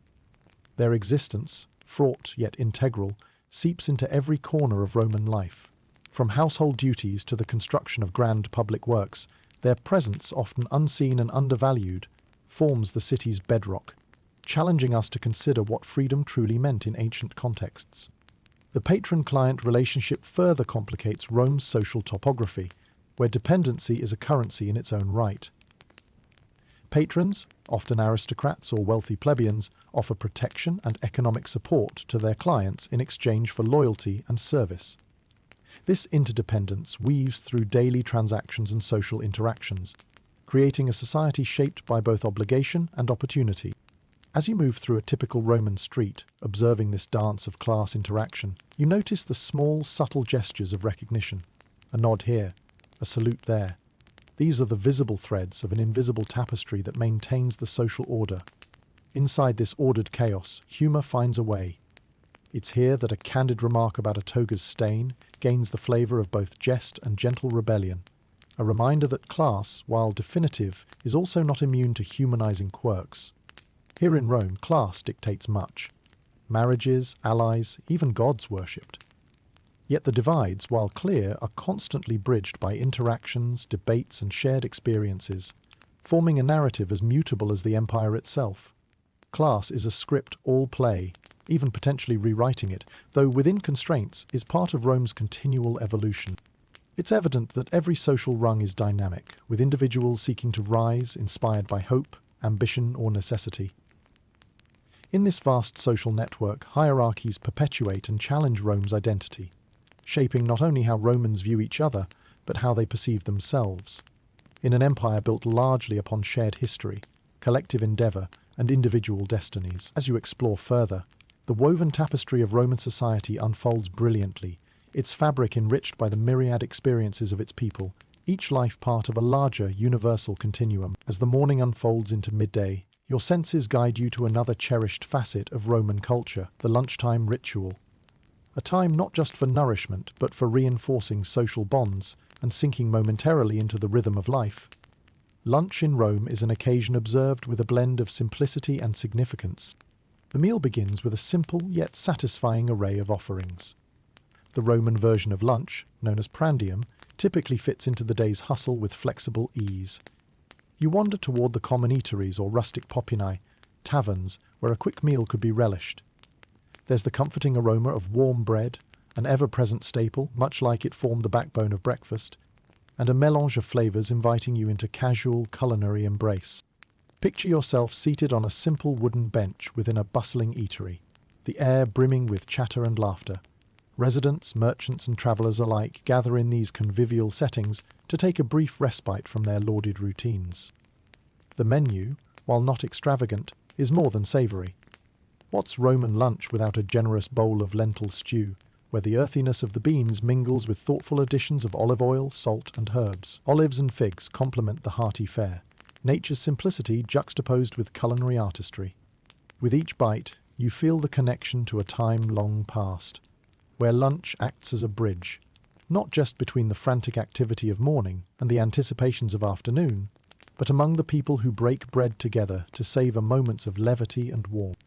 Their existence, fraught yet integral, seeps into every corner of Roman life. From household duties to the construction of grand public works, their presence, often unseen and undervalued, forms the city's bedrock, challenging us to consider what freedom truly meant in ancient contexts. The patron-client relationship further complicates Rome's social topography, where dependency is a currency in its own right. Patrons, often aristocrats or wealthy plebeians, offer protection and economic support to their clients in exchange for loyalty and service. This interdependence weaves through daily transactions and social interactions, creating a society shaped by both obligation and opportunity. As you move through a typical Roman street, observing this dance of class interaction, you notice the small, subtle gestures of recognition. A nod here, a salute there. These are the visible threads of an invisible tapestry that maintains the social order. Inside this ordered chaos, humour finds a way. It's here that a candid remark about a toga's stain gains the flavour of both jest and gentle rebellion, a reminder that class, while definitive, is also not immune to humanising quirks. Here in Rome, class dictates much. Marriages, allies, even gods worshipped. Yet the divides, while clear, are constantly bridged by interactions, debates and shared experiences, forming a narrative as mutable as the empire itself. Class is a script all play, even potentially rewriting it, though within constraints, is part of Rome's continual evolution. It's evident that every social rung is dynamic, with individuals seeking to rise, inspired by hope, ambition or necessity. In this vast social network, hierarchies perpetuate and challenge Rome's identity, shaping not only how Romans view each other, but how they perceive themselves. In an empire built largely upon shared history, collective endeavour, and individual destinies. As you explore further, the woven tapestry of Roman society unfolds brilliantly, its fabric enriched by the myriad experiences of its people, each life part of a larger, universal continuum. As the morning unfolds into midday, your senses guide you to another cherished facet of Roman culture, the lunchtime ritual. A time not just for nourishment, but for reinforcing social bonds and sinking momentarily into the rhythm of life. Lunch in Rome is an occasion observed with a blend of simplicity and significance. The meal begins with a simple yet satisfying array of offerings. The Roman version of lunch, known as prandium, typically fits into the day's hustle with flexible ease. You wander toward the common eateries or rustic populi, taverns, where a quick meal could be relished. There's the comforting aroma of warm bread, an ever-present staple, much like it formed the backbone of breakfast, and a melange of flavors inviting you into casual culinary embrace. Picture yourself seated on a simple wooden bench within a bustling eatery, the air brimming with chatter and laughter. Residents, merchants, and travelers alike gather in these convivial settings to take a brief respite from their lauded routines. The menu, while not extravagant, is more than savory. What's Roman lunch without a generous bowl of lentil stew, where the earthiness of the beans mingles with thoughtful additions of olive oil, salt, and herbs? Olives and figs complement the hearty fare, nature's simplicity juxtaposed with culinary artistry. With each bite, you feel the connection to a time long past, where lunch acts as a bridge, not just between the frantic activity of morning and the anticipations of afternoon, but among the people who break bread together to savor moments of levity and warmth.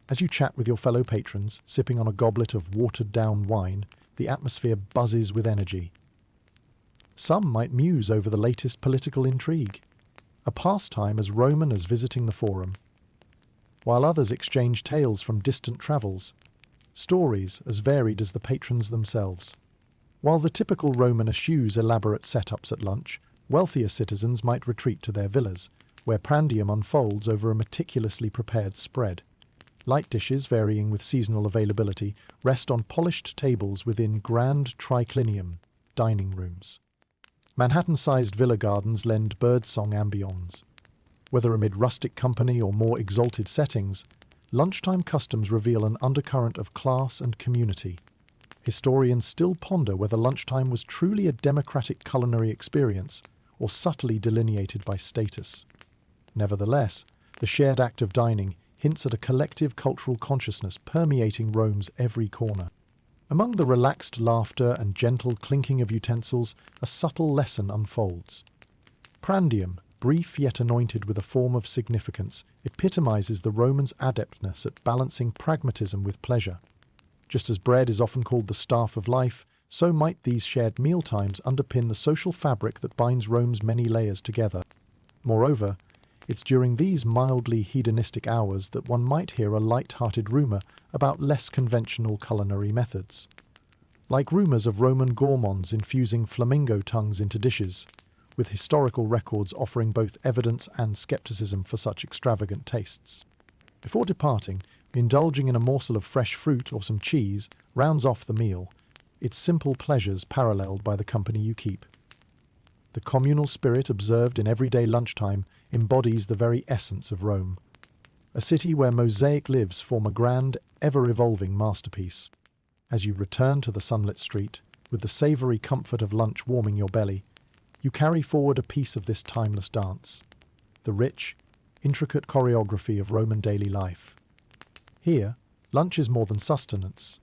As you chat with your fellow patrons, sipping on a goblet of watered-down wine, the atmosphere buzzes with energy. Some might muse over the latest political intrigue, a pastime as Roman as visiting the Forum, while others exchange tales from distant travels, stories as varied as the patrons themselves. While the typical Roman eschews elaborate setups at lunch, wealthier citizens might retreat to their villas, where prandium unfolds over a meticulously prepared spread. Light dishes, varying with seasonal availability, rest on polished tables within grand triclinium dining rooms. Manhattan-sized villa gardens lend birdsong ambience. Whether amid rustic company or more exalted settings, lunchtime customs reveal an undercurrent of class and community. Historians still ponder whether lunchtime was truly a democratic culinary experience or subtly delineated by status. Nevertheless, the shared act of dining hints at a collective cultural consciousness permeating Rome's every corner. Among the relaxed laughter and gentle clinking of utensils, a subtle lesson unfolds. Prandium, brief yet anointed with a form of significance, epitomizes the Romans' adeptness at balancing pragmatism with pleasure. Just as bread is often called the staff of life, so might these shared mealtimes underpin the social fabric that binds Rome's many layers together. Moreover, it's during these mildly hedonistic hours that one might hear a light-hearted rumour about less conventional culinary methods. Like rumours of Roman gourmands infusing flamingo tongues into dishes, with historical records offering both evidence and skepticism for such extravagant tastes. Before departing, indulging in a morsel of fresh fruit or some cheese rounds off the meal, its simple pleasures paralleled by the company you keep. The communal spirit observed in everyday lunchtime embodies the very essence of Rome. A city where mosaic lives form a grand, ever-evolving masterpiece. As you return to the sunlit street, with the savoury comfort of lunch warming your belly, you carry forward a piece of this timeless dance, the rich, intricate choreography of Roman daily life. Here, lunch is more than sustenance.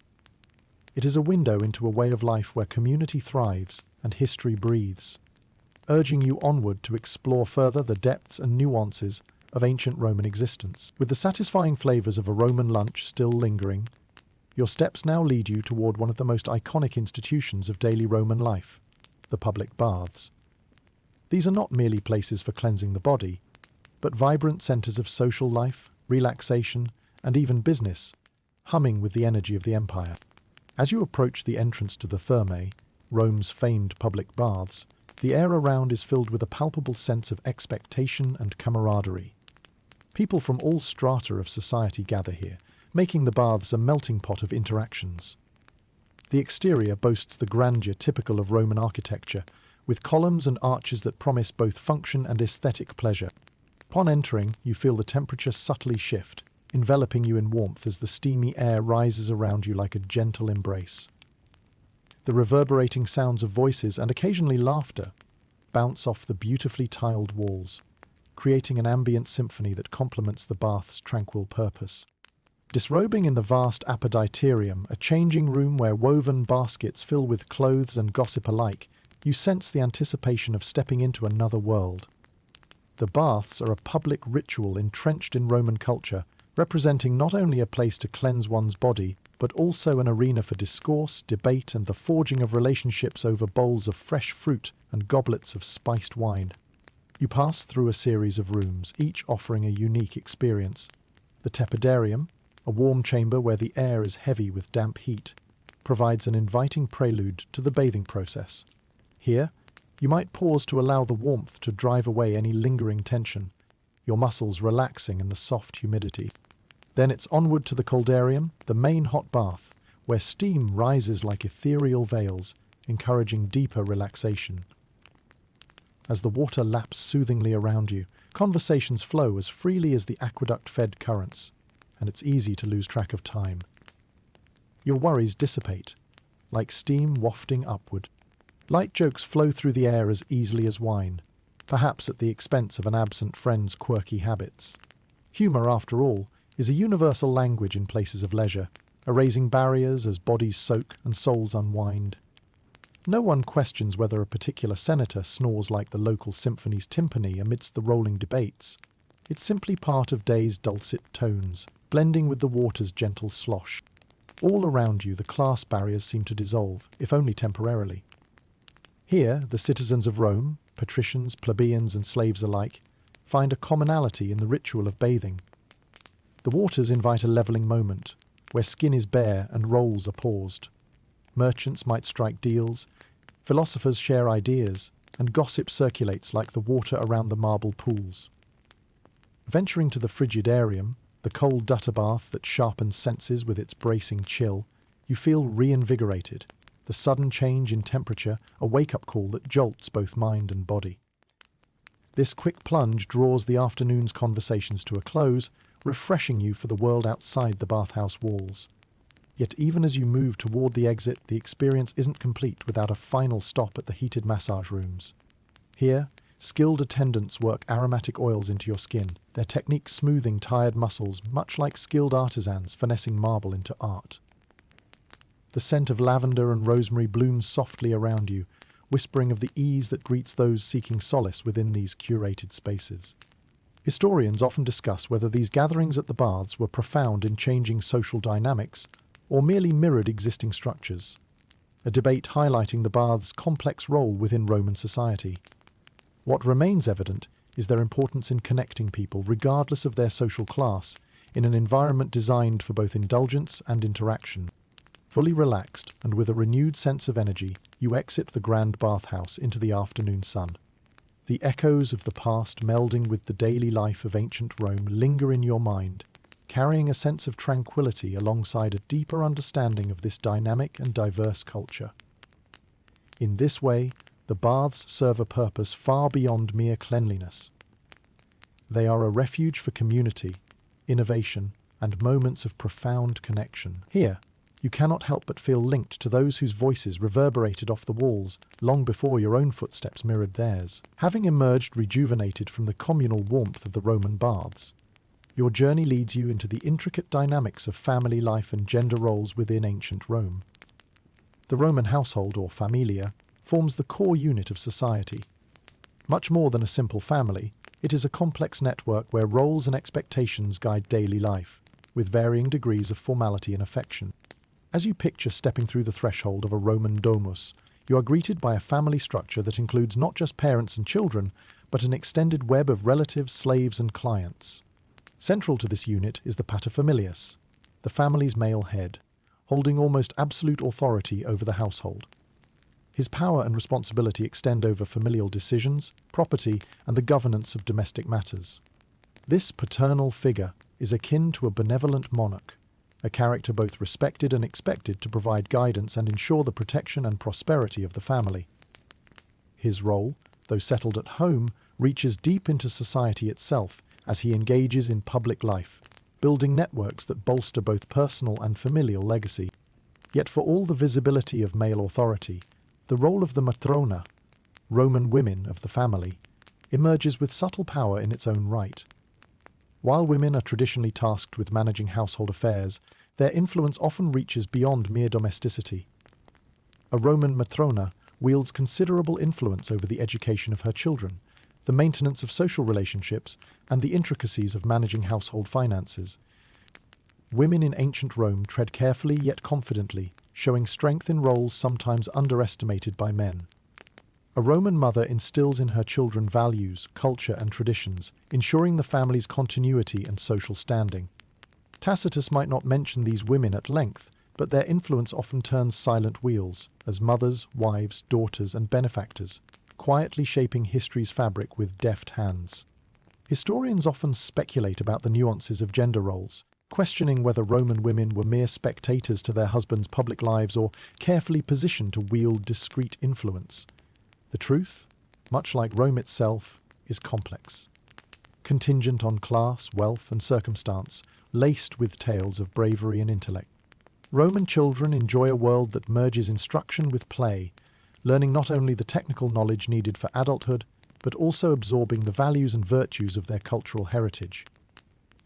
It is a window into a way of life where community thrives and history breathes, urging you onward to explore further the depths and nuances of ancient Roman existence. With the satisfying flavours of a Roman lunch still lingering, your steps now lead you toward one of the most iconic institutions of daily Roman life, the public baths. These are not merely places for cleansing the body, but vibrant centres of social life, relaxation, and even business, humming with the energy of the empire. As you approach the entrance to the Thermae, Rome's famed public baths, the air around is filled with a palpable sense of expectation and camaraderie. People from all strata of society gather here, making the baths a melting pot of interactions. The exterior boasts the grandeur typical of Roman architecture, with columns and arches that promise both function and aesthetic pleasure. Upon entering, you feel the temperature subtly shift, enveloping you in warmth as the steamy air rises around you like a gentle embrace. The reverberating sounds of voices and occasionally laughter bounce off the beautifully tiled walls, creating an ambient symphony that complements the bath's tranquil purpose. Disrobing in the vast Amphitheaters, a changing room where woven baskets fill with clothes and gossip alike, you sense the anticipation of stepping into another world. The baths are a public ritual entrenched in Roman culture, representing not only a place to cleanse one's body, but also an arena for discourse, debate, and the forging of relationships over bowls of fresh fruit and goblets of spiced wine. You pass through a series of rooms, each offering a unique experience. The tepidarium, a warm chamber where the air is heavy with damp heat, provides an inviting prelude to the bathing process. Here, you might pause to allow the warmth to drive away any lingering tension, your muscles relaxing in the soft humidity. Then it's onward to the coldarium, the main hot bath, where steam rises like ethereal veils, encouraging deeper relaxation. As the water laps soothingly around you, conversations flow as freely as the aqueduct-fed currents, and it's easy to lose track of time. Your worries dissipate, like steam wafting upward. Light jokes flow through the air as easily as wine, perhaps at the expense of an absent friend's quirky habits. Humour, after all, is a universal language in places of leisure, erasing barriers as bodies soak and souls unwind. No one questions whether a particular senator snores like the local symphony's timpani amidst the rolling debates. It's simply part of day's dulcet tones, blending with the water's gentle slosh. All around you the class barriers seem to dissolve, if only temporarily. Here, the citizens of Rome, patricians, plebeians and slaves alike, find a commonality in the ritual of bathing. The waters invite a levelling moment, where skin is bare and roles are paused. Merchants might strike deals, philosophers share ideas, and gossip circulates like the water around the marble pools. Venturing to the frigidarium, the cold dutter bath that sharpens senses with its bracing chill, you feel reinvigorated, the sudden change in temperature a wake-up call that jolts both mind and body. This quick plunge draws the afternoon's conversations to a close, refreshing you for the world outside the bathhouse walls. Yet even as you move toward the exit, the experience isn't complete without a final stop at the heated massage rooms. Here, skilled attendants work aromatic oils into your skin, their technique smoothing tired muscles much like skilled artisans finessing marble into art. The scent of lavender and rosemary blooms softly around you, whispering of the ease that greets those seeking solace within these curated spaces. Historians often discuss whether these gatherings at the baths were profound in changing social dynamics or merely mirrored existing structures, a debate highlighting the baths' complex role within Roman society. What remains evident is their importance in connecting people regardless of their social class in an environment designed for both indulgence and interaction. Fully relaxed and with a renewed sense of energy, you exit the grand bathhouse into the afternoon sun. The echoes of the past melding with the daily life of ancient Rome linger in your mind, carrying a sense of tranquility alongside a deeper understanding of this dynamic and diverse culture. In this way, the baths serve a purpose far beyond mere cleanliness. They are a refuge for community, innovation, and moments of profound connection. Here, you cannot help but feel linked to those whose voices reverberated off the walls long before your own footsteps mirrored theirs. Having emerged rejuvenated from the communal warmth of the Roman baths, your journey leads you into the intricate dynamics of family life and gender roles within ancient Rome. The Roman household, or familia, forms the core unit of society. Much more than a simple family, it is a complex network where roles and expectations guide daily life, with varying degrees of formality and affection. As you picture stepping through the threshold of a Roman domus, you are greeted by a family structure that includes not just parents and children, but an extended web of relatives, slaves, and clients. Central to this unit is the paterfamilias, the family's male head, holding almost absolute authority over the household. His power and responsibility extend over familial decisions, property, and the governance of domestic matters. This paternal figure is akin to a benevolent monarch, a character both respected and expected to provide guidance and ensure the protection and prosperity of the family. His role, though settled at home, reaches deep into society itself as he engages in public life, building networks that bolster both personal and familial legacy. Yet for all the visibility of male authority, the role of the matrona, Roman women of the family, emerges with subtle power in its own right. While women are traditionally tasked with managing household affairs, their influence often reaches beyond mere domesticity. A Roman matrona wields considerable influence over the education of her children, the maintenance of social relationships, and the intricacies of managing household finances. Women in ancient Rome tread carefully yet confidently, showing strength in roles sometimes underestimated by men. A Roman mother instills in her children values, culture, and traditions, ensuring the family's continuity and social standing. Tacitus might not mention these women at length, but their influence often turns silent wheels, as mothers, wives, daughters, and benefactors, quietly shaping history's fabric with deft hands. Historians often speculate about the nuances of gender roles, questioning whether Roman women were mere spectators to their husbands' public lives or carefully positioned to wield discreet influence. The truth, much like Rome itself, is complex. Contingent on class, wealth, and circumstance, laced with tales of bravery and intellect. Roman children enjoy a world that merges instruction with play, learning not only the technical knowledge needed for adulthood, but also absorbing the values and virtues of their cultural heritage.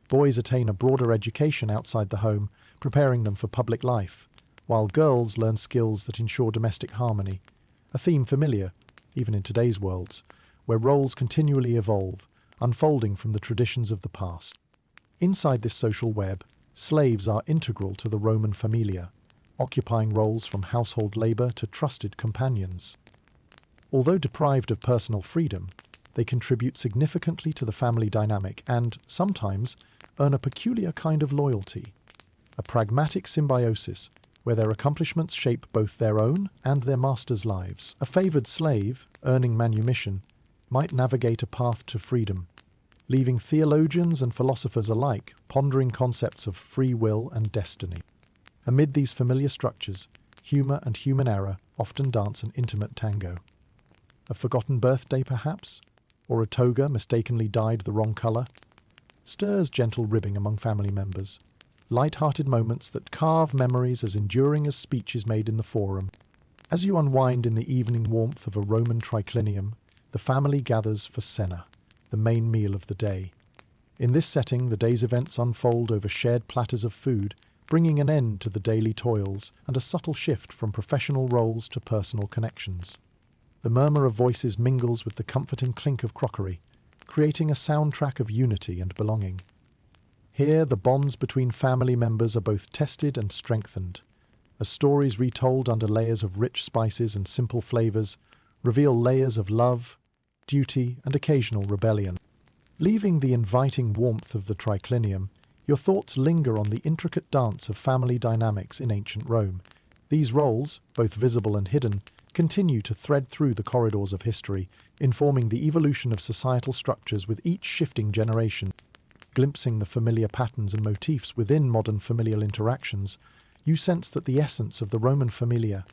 Boys attain a broader education outside the home, preparing them for public life, while girls learn skills that ensure domestic harmony, a theme familiar, even in today's worlds, where roles continually evolve, unfolding from the traditions of the past. Inside this social web, slaves are integral to the Roman familia, occupying roles from household labor to trusted companions. Although deprived of personal freedom, they contribute significantly to the family dynamic and, sometimes, earn a peculiar kind of loyalty, a pragmatic symbiosis where their accomplishments shape both their own and their masters' lives. A favored slave, earning manumission, might navigate a path to freedom, leaving theologians and philosophers alike pondering concepts of free will and destiny. Amid these familiar structures, humor and human error often dance an intimate tango. A forgotten birthday, perhaps? Or a toga mistakenly dyed the wrong color? Stirs gentle ribbing among family members, light-hearted moments that carve memories as enduring as speeches made in the forum. As you unwind in the evening warmth of a Roman triclinium, the family gathers for cena, the main meal of the day. In this setting, the day's events unfold over shared platters of food, bringing an end to the daily toils and a subtle shift from professional roles to personal connections. The murmur of voices mingles with the comfort and clink of crockery, creating a soundtrack of unity and belonging. Here, the bonds between family members are both tested and strengthened, as stories retold under layers of rich spices and simple flavors reveal layers of love, duty, and occasional rebellion. Leaving the inviting warmth of the triclinium, your thoughts linger on the intricate dance of family dynamics in ancient Rome. These roles, both visible and hidden, continue to thread through the corridors of history, informing the evolution of societal structures with each shifting generation. Glimpsing the familiar patterns and motifs within modern familial interactions, you sense that the essence of the Roman familia,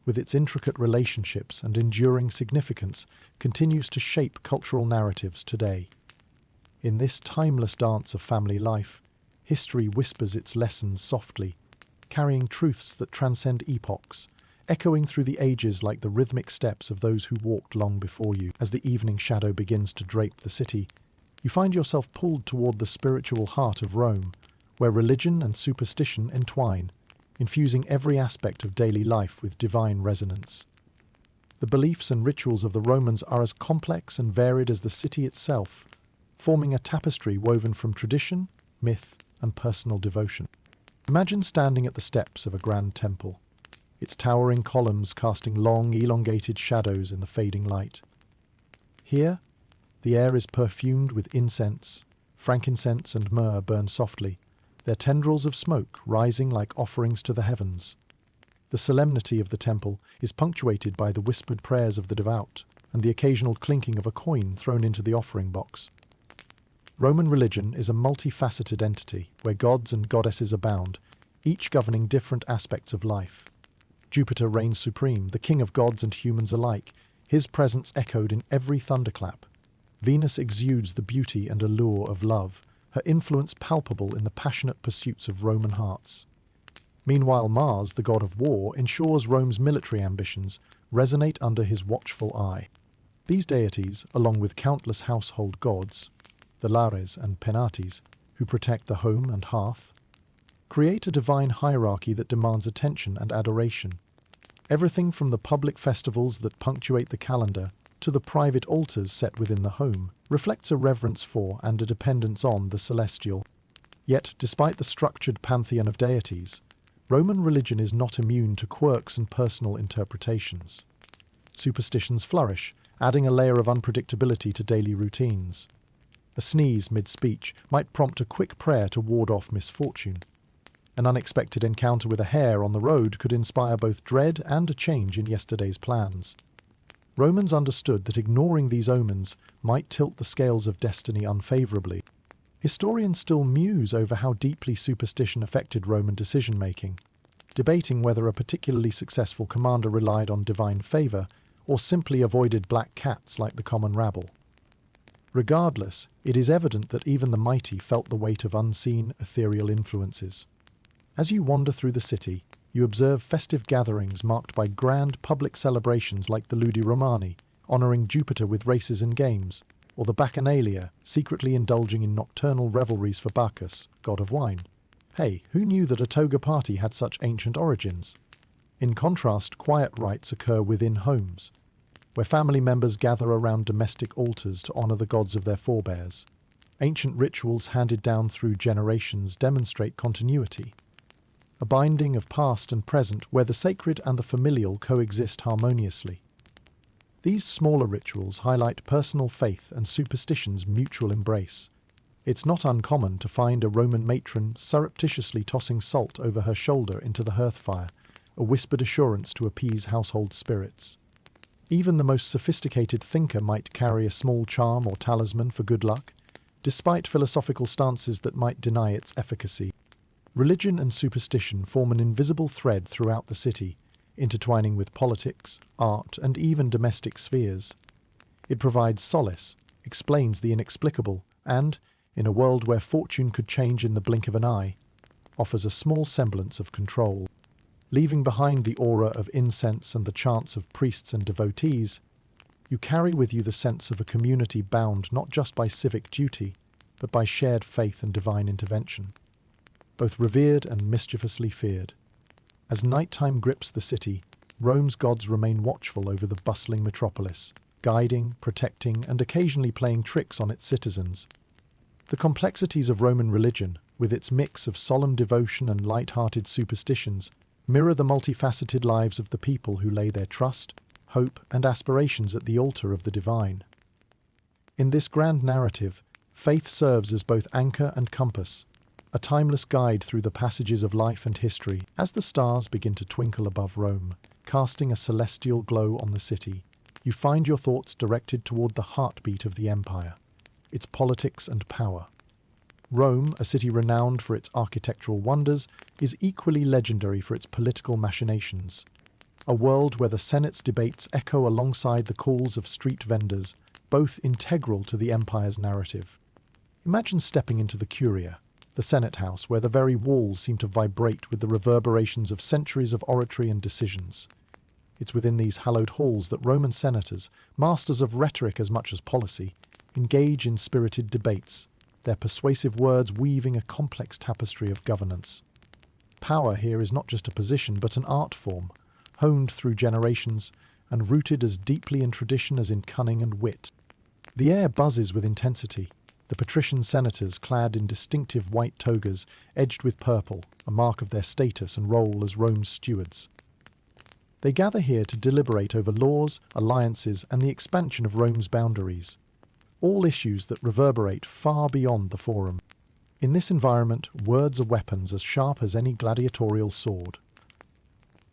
with its intricate relationships and enduring significance, continues to shape cultural narratives today. In this timeless dance of family life, history whispers its lessons softly, carrying truths that transcend epochs, echoing through the ages like the rhythmic steps of those who walked long before you. As the evening shadow begins to drape the city, you find yourself pulled toward the spiritual heart of Rome, where religion and superstition entwine, infusing every aspect of daily life with divine resonance. The beliefs and rituals of the Romans are as complex and varied as the city itself, forming a tapestry woven from tradition, myth, and personal devotion. Imagine standing at the steps of a grand temple, its towering columns casting long, elongated shadows in the fading light. Here, the air is perfumed with incense, frankincense and myrrh burn softly, their tendrils of smoke rising like offerings to the heavens. The solemnity of the temple is punctuated by the whispered prayers of the devout and the occasional clinking of a coin thrown into the offering box. Roman religion is a multifaceted entity where gods and goddesses abound, each governing different aspects of life. Jupiter reigns supreme, the king of gods and humans alike, his presence echoed in every thunderclap. Venus exudes the beauty and allure of love, her influence palpable in the passionate pursuits of Roman hearts. Meanwhile, Mars, the god of war, ensures Rome's military ambitions resonate under his watchful eye. These deities, along with countless household gods, the Lares and Penates, who protect the home and hearth, create a divine hierarchy that demands attention and adoration. Everything from the public festivals that punctuate the calendar to the private altars set within the home, reflects a reverence for and a dependence on the celestial. Yet, despite the structured pantheon of deities, Roman religion is not immune to quirks and personal interpretations. Superstitions flourish, adding a layer of unpredictability to daily routines. A sneeze mid-speech might prompt a quick prayer to ward off misfortune. An unexpected encounter with a hare on the road could inspire both dread and a change in yesterday's plans. Romans understood that ignoring these omens might tilt the scales of destiny unfavorably. Historians still muse over how deeply superstition affected Roman decision-making, debating whether a particularly successful commander relied on divine favor or simply avoided black cats like the common rabble. Regardless, it is evident that even the mighty felt the weight of unseen, ethereal influences. As you wander through the city, you observe festive gatherings marked by grand public celebrations like the Ludi Romani, honouring Jupiter with races and games, or the Bacchanalia, secretly indulging in nocturnal revelries for Bacchus, god of wine. Hey, who knew that a toga party had such ancient origins? In contrast, quiet rites occur within homes, where family members gather around domestic altars to honour the gods of their forebears. Ancient rituals handed down through generations demonstrate continuity, a binding of past and present where the sacred and the familial coexist harmoniously. These smaller rituals highlight personal faith and superstition's mutual embrace. It's not uncommon to find a Roman matron surreptitiously tossing salt over her shoulder into the hearth fire, a whispered assurance to appease household spirits. Even the most sophisticated thinker might carry a small charm or talisman for good luck, despite philosophical stances that might deny its efficacy. Religion and superstition form an invisible thread throughout the city, intertwining with politics, art, and even domestic spheres. It provides solace, explains the inexplicable, and, in a world where fortune could change in the blink of an eye, offers a small semblance of control. Leaving behind the aura of incense and the chants of priests and devotees, you carry with you the sense of a community bound not just by civic duty, but by shared faith and divine intervention, both revered and mischievously feared. As nighttime grips the city, Rome's gods remain watchful over the bustling metropolis, guiding, protecting, and occasionally playing tricks on its citizens. The complexities of Roman religion, with its mix of solemn devotion and light-hearted superstitions, mirror the multifaceted lives of the people who lay their trust, hope, and aspirations at the altar of the divine. In this grand narrative, faith serves as both anchor and compass, a timeless guide through the passages of life and history as the stars begin to twinkle above Rome, casting a celestial glow on the city. You find your thoughts directed toward the heartbeat of the empire, its politics and power. Rome, a city renowned for its architectural wonders, is equally legendary for its political machinations. A world where the Senate's debates echo alongside the calls of street vendors, both integral to the empire's narrative. Imagine stepping into the Curia, the Senate House, where the very walls seem to vibrate with the reverberations of centuries of oratory and decisions. It's within these hallowed halls that Roman senators, masters of rhetoric as much as policy, engage in spirited debates, their persuasive words weaving a complex tapestry of governance. Power here is not just a position, but an art form, honed through generations and rooted as deeply in tradition as in cunning and wit. The air buzzes with intensity, the patrician senators clad in distinctive white togas edged with purple, a mark of their status and role as Rome's stewards. They gather here to deliberate over laws, alliances, and the expansion of Rome's boundaries, all issues that reverberate far beyond the forum. In this environment, words are weapons as sharp as any gladiatorial sword.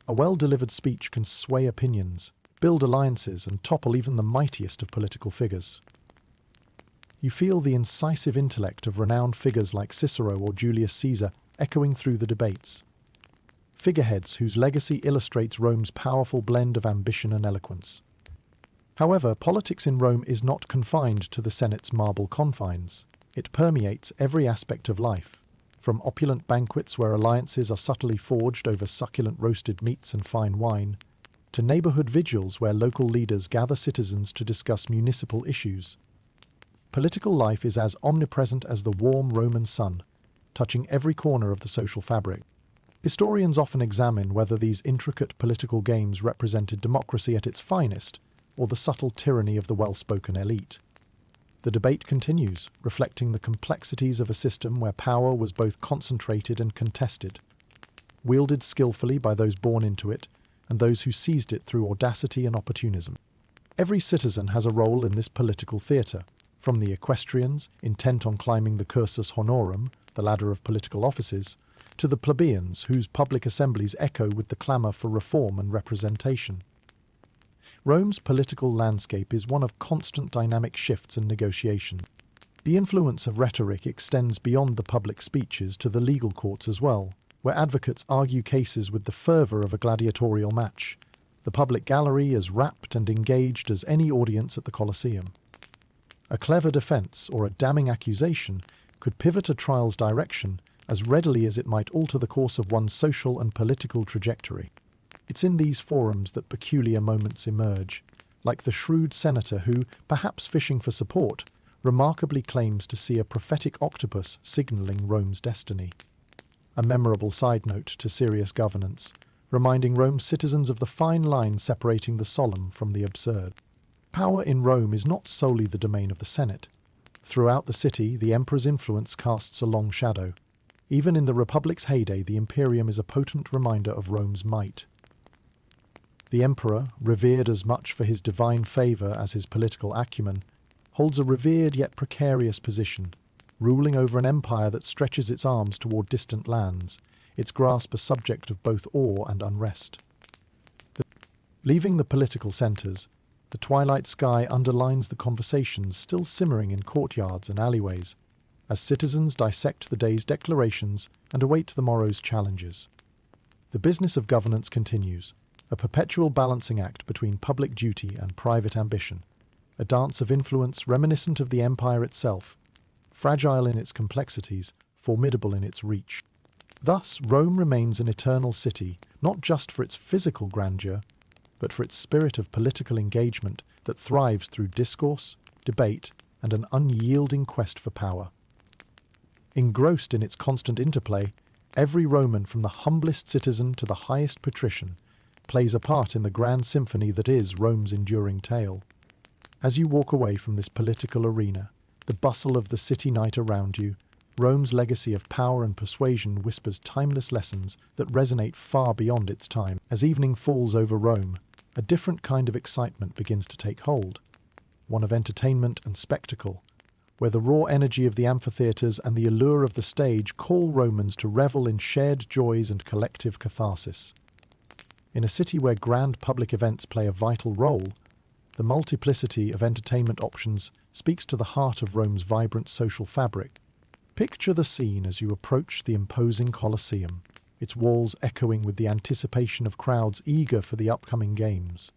A well-delivered speech can sway opinions, build alliances, and topple even the mightiest of political figures. You feel the incisive intellect of renowned figures like Cicero or Julius Caesar echoing through the debates. Figureheads whose legacy illustrates Rome's powerful blend of ambition and eloquence. However, politics in Rome is not confined to the Senate's marble confines. It permeates every aspect of life, from opulent banquets where alliances are subtly forged over succulent roasted meats and fine wine, to neighborhood vigils where local leaders gather citizens to discuss municipal issues. Political life is as omnipresent as the warm Roman sun, touching every corner of the social fabric. Historians often examine whether these intricate political games represented democracy at its finest, or the subtle tyranny of the well-spoken elite. The debate continues, reflecting the complexities of a system where power was both concentrated and contested, wielded skillfully by those born into it and those who seized it through audacity and opportunism. Every citizen has a role in this political theatre, from the equestrians, intent on climbing the cursus honorum, the ladder of political offices, to the plebeians whose public assemblies echo with the clamour for reform and representation. Rome's political landscape is one of constant dynamic shifts and negotiation. The influence of rhetoric extends beyond the public speeches to the legal courts as well, where advocates argue cases with the fervour of a gladiatorial match. The public gallery as rapt and engaged as any audience at the Colosseum. A clever defence or a damning accusation could pivot a trial's direction as readily as it might alter the course of one's social and political trajectory. It's in these forums that peculiar moments emerge, like the shrewd senator who, perhaps fishing for support, remarkably claims to see a prophetic octopus signalling Rome's destiny. A memorable side note to serious governance, reminding Rome's citizens of the fine line separating the solemn from the absurd. Power in Rome is not solely the domain of the Senate. Throughout the city, the emperor's influence casts a long shadow. Even in the Republic's heyday, the imperium is a potent reminder of Rome's might. The emperor, revered as much for his divine favour as his political acumen, holds a revered yet precarious position, ruling over an empire that stretches its arms toward distant lands, its grasp a subject of both awe and unrest. Leaving the political centres, the twilight sky underlines the conversations still simmering in courtyards and alleyways, as citizens dissect the day's declarations and await the morrow's challenges. The business of governance continues, a perpetual balancing act between public duty and private ambition, a dance of influence reminiscent of the empire itself, fragile in its complexities, formidable in its reach. Thus, Rome remains an eternal city, not just for its physical grandeur, but for its spirit of political engagement that thrives through discourse, debate, and an unyielding quest for power. Engrossed in its constant interplay, every Roman from the humblest citizen to the highest patrician plays a part in the grand symphony that is Rome's enduring tale. As you walk away from this political arena, the bustle of the city night around you, Rome's legacy of power and persuasion whispers timeless lessons that resonate far beyond its time. As evening falls over Rome, a different kind of excitement begins to take hold, one of entertainment and spectacle, where the raw energy of the amphitheaters and the allure of the stage call Romans to revel in shared joys and collective catharsis. In a city where grand public events play a vital role, the multiplicity of entertainment options speaks to the heart of Rome's vibrant social fabric. Picture the scene as you approach the imposing Colosseum, its walls echoing with the anticipation of crowds eager for the upcoming games.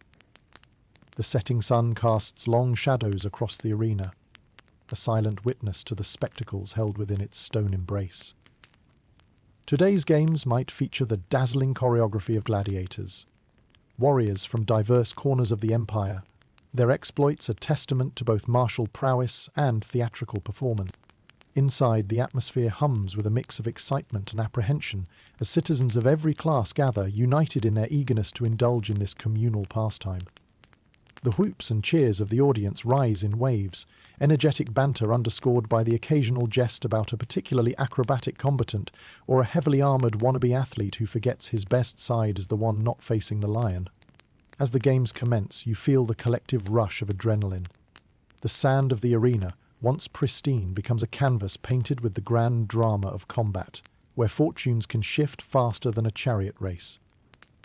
The setting sun casts long shadows across the arena, a silent witness to the spectacles held within its stone embrace. Today's games might feature the dazzling choreography of gladiators, warriors from diverse corners of the empire, their exploits a testament to both martial prowess and theatrical performance. Inside, the atmosphere hums with a mix of excitement and apprehension as citizens of every class gather, united in their eagerness to indulge in this communal pastime. The whoops and cheers of the audience rise in waves, energetic banter underscored by the occasional jest about a particularly acrobatic combatant or a heavily armoured wannabe athlete who forgets his best side as the one not facing the lion. As the games commence, you feel the collective rush of adrenaline. The sand of the arena, once pristine, becomes a canvas painted with the grand drama of combat, where fortunes can shift faster than a chariot race.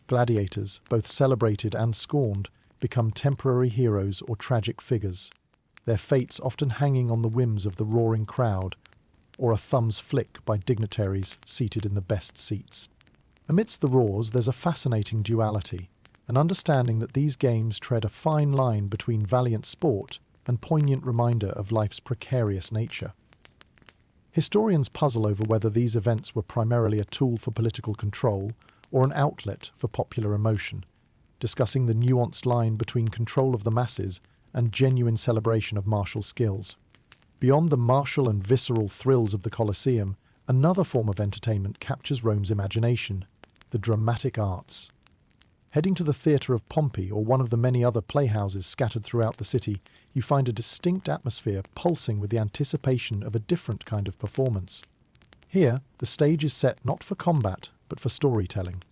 Gladiators, both celebrated and scorned, become temporary heroes or tragic figures, their fates often hanging on the whims of the roaring crowd, or a thumb's flick by dignitaries seated in the best seats. Amidst the roars, there's a fascinating duality, an understanding that these games tread a fine line between valiant sport and poignant reminder of life's precarious nature. Historians puzzle over whether these events were primarily a tool for political control or an outlet for popular emotion, discussing the nuanced line between control of the masses and genuine celebration of martial skills. Beyond the martial and visceral thrills of the Colosseum, another form of entertainment captures Rome's imagination, the dramatic arts. Heading to the Theatre of Pompey or one of the many other playhouses scattered throughout the city, you find a distinct atmosphere pulsing with the anticipation of a different kind of performance. Here, the stage is set not for combat, but for storytelling.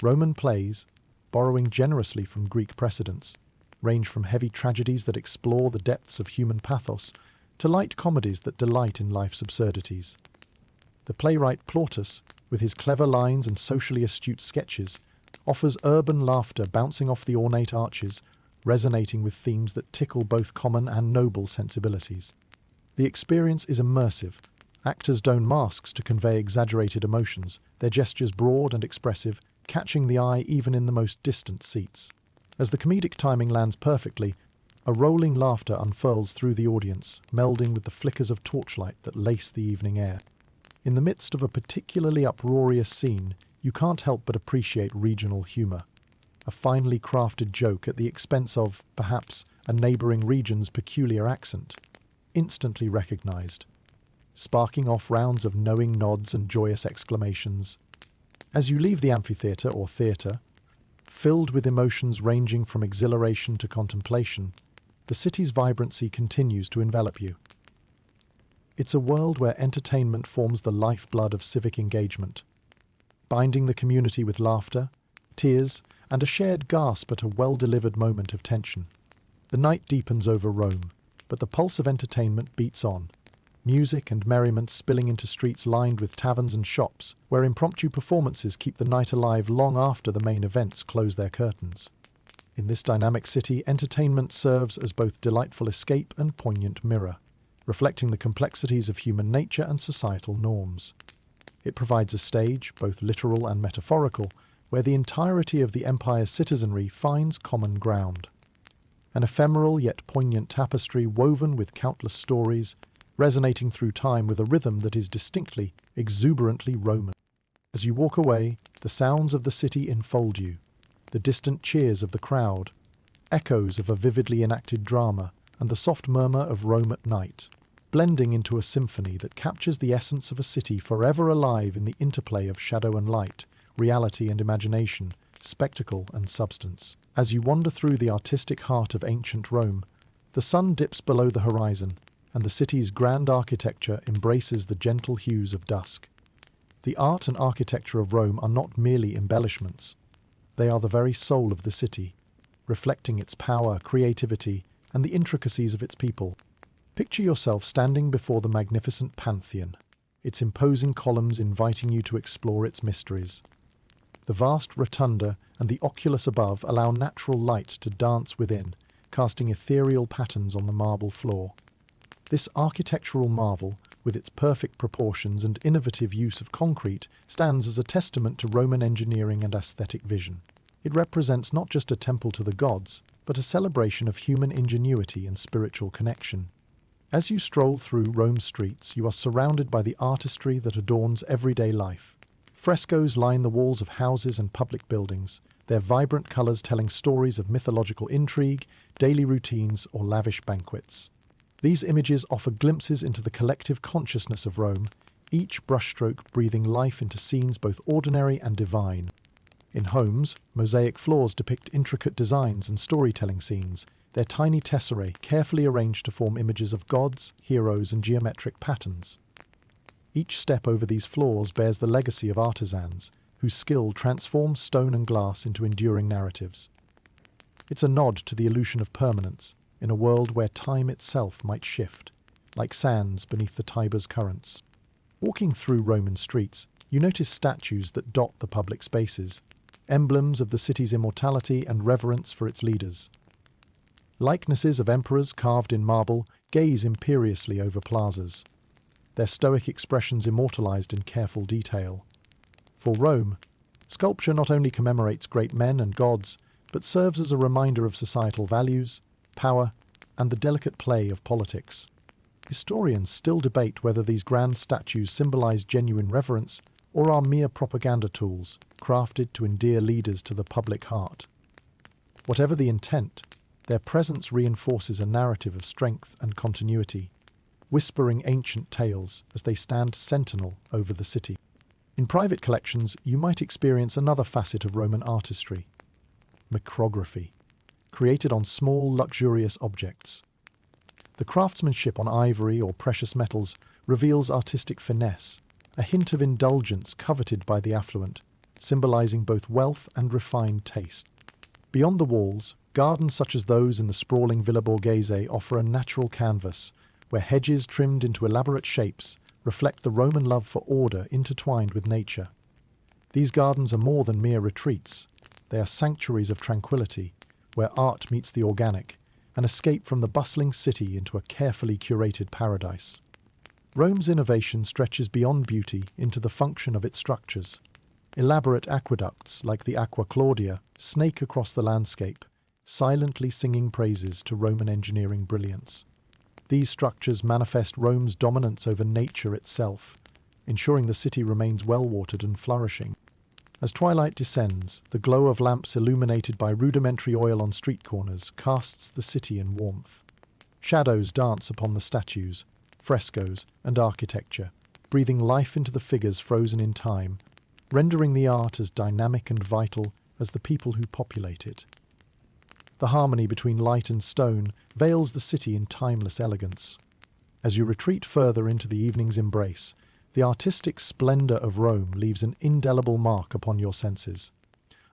Roman plays, borrowing generously from Greek precedents, range from heavy tragedies that explore the depths of human pathos to light comedies that delight in life's absurdities. The playwright Plautus, with his clever lines and socially astute sketches, offers urban laughter bouncing off the ornate arches, resonating with themes that tickle both common and noble sensibilities. The experience is immersive. Actors don masks to convey exaggerated emotions, their gestures broad and expressive, catching the eye even in the most distant seats. As the comedic timing lands perfectly, a rolling laughter unfurls through the audience, melding with the flickers of torchlight that lace the evening air. In the midst of a particularly uproarious scene, you can't help but appreciate regional humour. A finely crafted joke at the expense of, perhaps, a neighbouring region's peculiar accent, instantly recognised, sparking off rounds of knowing nods and joyous exclamations. As you leave the amphitheatre or theatre, filled with emotions ranging from exhilaration to contemplation, the city's vibrancy continues to envelop you. It's a world where entertainment forms the lifeblood of civic engagement, binding the community with laughter, tears, and a shared gasp at a well-delivered moment of tension. The night deepens over Rome, but the pulse of entertainment beats on, music and merriment spilling into streets lined with taverns and shops, where impromptu performances keep the night alive long after the main events close their curtains. In this dynamic city, entertainment serves as both delightful escape and poignant mirror, reflecting the complexities of human nature and societal norms. It provides a stage, both literal and metaphorical, where the entirety of the empire's citizenry finds common ground. An ephemeral yet poignant tapestry woven with countless stories, resonating through time with a rhythm that is distinctly, exuberantly Roman. As you walk away, the sounds of the city enfold you, the distant cheers of the crowd, echoes of a vividly enacted drama, and the soft murmur of Rome at night, blending into a symphony that captures the essence of a city forever alive in the interplay of shadow and light, reality and imagination, spectacle and substance. As you wander through the artistic heart of ancient Rome, the sun dips below the horizon, and the city's grand architecture embraces the gentle hues of dusk. The art and architecture of Rome are not merely embellishments. They are the very soul of the city, reflecting its power, creativity, and the intricacies of its people. Picture yourself standing before the magnificent Pantheon, its imposing columns inviting you to explore its mysteries. The vast rotunda and the oculus above allow natural light to dance within, casting ethereal patterns on the marble floor. This architectural marvel, with its perfect proportions and innovative use of concrete, stands as a testament to Roman engineering and aesthetic vision. It represents not just a temple to the gods, but a celebration of human ingenuity and spiritual connection. As you stroll through Rome's streets, you are surrounded by the artistry that adorns everyday life. Frescoes line the walls of houses and public buildings, their vibrant colours telling stories of mythological intrigue, daily routines, or lavish banquets. These images offer glimpses into the collective consciousness of Rome, each brushstroke breathing life into scenes both ordinary and divine. In homes, mosaic floors depict intricate designs and storytelling scenes, their tiny tesserae carefully arranged to form images of gods, heroes, and geometric patterns. Each step over these floors bears the legacy of artisans, whose skill transforms stone and glass into enduring narratives. It's a nod to the illusion of permanence, in a world where time itself might shift, like sands beneath the Tiber's currents. Walking through Roman streets, you notice statues that dot the public spaces, emblems of the city's immortality and reverence for its leaders. Likenesses of emperors carved in marble gaze imperiously over plazas, their stoic expressions immortalized in careful detail. For Rome, sculpture not only commemorates great men and gods, but serves as a reminder of societal values, power, and the delicate play of politics. Historians still debate whether these grand statues symbolize genuine reverence or are mere propaganda tools, crafted to endear leaders to the public heart. Whatever the intent, their presence reinforces a narrative of strength and continuity, whispering ancient tales as they stand sentinel over the city. In private collections, you might experience another facet of Roman artistry, micrography, created on small, luxurious objects. The craftsmanship on ivory or precious metals reveals artistic finesse, a hint of indulgence coveted by the affluent, symbolizing both wealth and refined taste. Beyond the walls, gardens such as those in the sprawling Villa Borghese offer a natural canvas, where hedges trimmed into elaborate shapes reflect the Roman love for order intertwined with nature. These gardens are more than mere retreats. They are sanctuaries of tranquility, where art meets the organic, an escape from the bustling city into a carefully curated paradise. Rome's innovation stretches beyond beauty into the function of its structures. Elaborate aqueducts like the Aqua Claudia snake across the landscape, silently singing praises to Roman engineering brilliance. These structures manifest Rome's dominance over nature itself, ensuring the city remains well-watered and flourishing. As twilight descends, the glow of lamps illuminated by rudimentary oil on street corners casts the city in warmth. Shadows dance upon the statues, frescoes, and architecture, breathing life into the figures frozen in time, rendering the art as dynamic and vital as the people who populate it. The harmony between light and stone veils the city in timeless elegance. As you retreat further into the evening's embrace, the artistic splendor of Rome leaves an indelible mark upon your senses.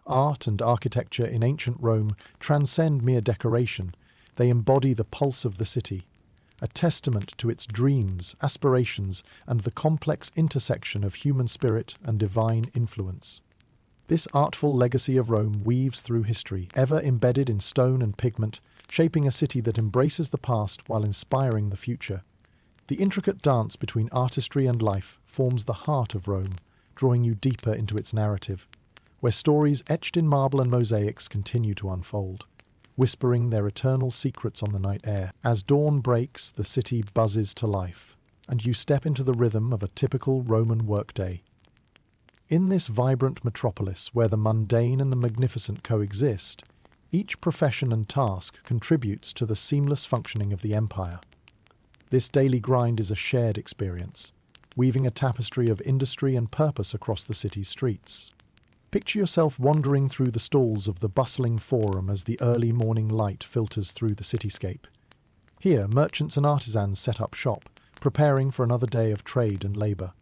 Art and architecture in ancient Rome transcend mere decoration. They embody the pulse of the city, a testament to its dreams, aspirations, and the complex intersection of human spirit and divine influence. This artful legacy of Rome weaves through history, ever embedded in stone and pigment, shaping a city that embraces the past while inspiring the future. The intricate dance between artistry and life forms the heart of Rome, drawing you deeper into its narrative, where stories etched in marble and mosaics continue to unfold, whispering their eternal secrets on the night air. As dawn breaks, the city buzzes to life, and you step into the rhythm of a typical Roman workday. In this vibrant metropolis, where the mundane and the magnificent coexist, each profession and task contributes to the seamless functioning of the empire. This daily grind is a shared experience, weaving a tapestry of industry and purpose across the city's streets. Picture yourself wandering through the stalls of the bustling forum as the early morning light filters through the cityscape. Here, merchants and artisans set up shop, preparing for another day of trade and labour.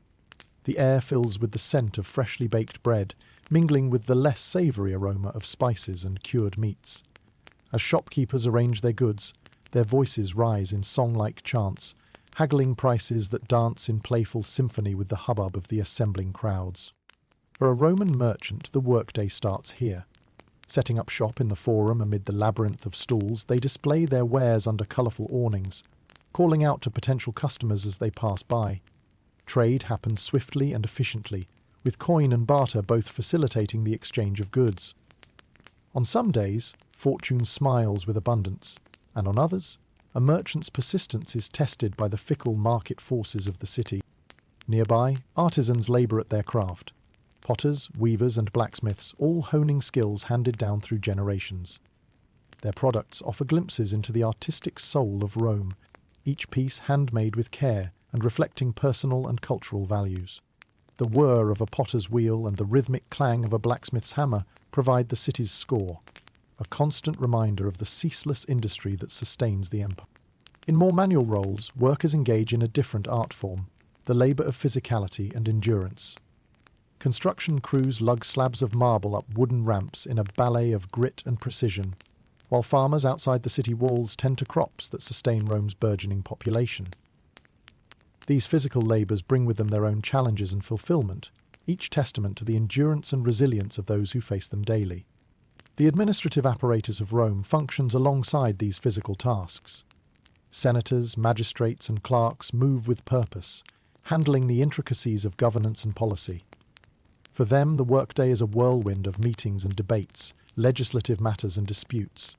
The air fills with the scent of freshly baked bread, mingling with the less savoury aroma of spices and cured meats. As shopkeepers arrange their goods, their voices rise in song-like chants, haggling prices that dance in playful symphony with the hubbub of the assembling crowds. For a Roman merchant, the workday starts here. Setting up shop in the forum amid the labyrinth of stalls, they display their wares under colourful awnings, calling out to potential customers as they pass by. Trade happens swiftly and efficiently, with coin and barter both facilitating the exchange of goods. On some days, fortune smiles with abundance, and on others, a merchant's persistence is tested by the fickle market forces of the city. Nearby, artisans labour at their craft. Potters, weavers and blacksmiths, all honing skills handed down through generations. Their products offer glimpses into the artistic soul of Rome, each piece handmade with care and reflecting personal and cultural values. The whir of a potter's wheel and the rhythmic clang of a blacksmith's hammer provide the city's score, a constant reminder of the ceaseless industry that sustains the empire. In more manual roles, workers engage in a different art form, the labour of physicality and endurance. Construction crews lug slabs of marble up wooden ramps in a ballet of grit and precision, while farmers outside the city walls tend to crops that sustain Rome's burgeoning population. These physical labours bring with them their own challenges and fulfilment, each testament to the endurance and resilience of those who face them daily. The administrative apparatus of Rome functions alongside these physical tasks. Senators, magistrates and clerks move with purpose, handling the intricacies of governance and policy. For them, the workday is a whirlwind of meetings and debates, legislative matters and disputes.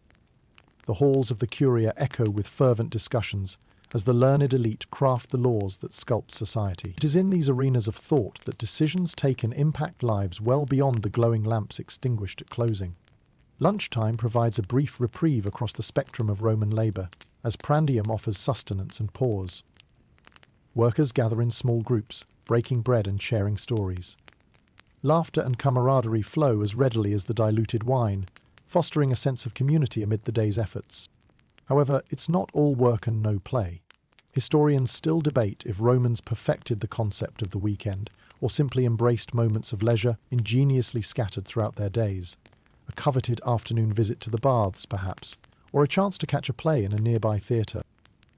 The halls of the Curia echo with fervent discussions as the learned elite craft the laws that sculpt society. It is in these arenas of thought that decisions taken impact lives well beyond the glowing lamps extinguished at closing. Lunchtime provides a brief reprieve across the spectrum of Roman labour, as prandium offers sustenance and pause. Workers gather in small groups, breaking bread and sharing stories. Laughter and camaraderie flow as readily as the diluted wine, fostering a sense of community amid the day's efforts. However, it's not all work and no play. Historians still debate if Romans perfected the concept of the weekend or simply embraced moments of leisure ingeniously scattered throughout their days. A coveted afternoon visit to the baths, perhaps, or a chance to catch a play in a nearby theatre.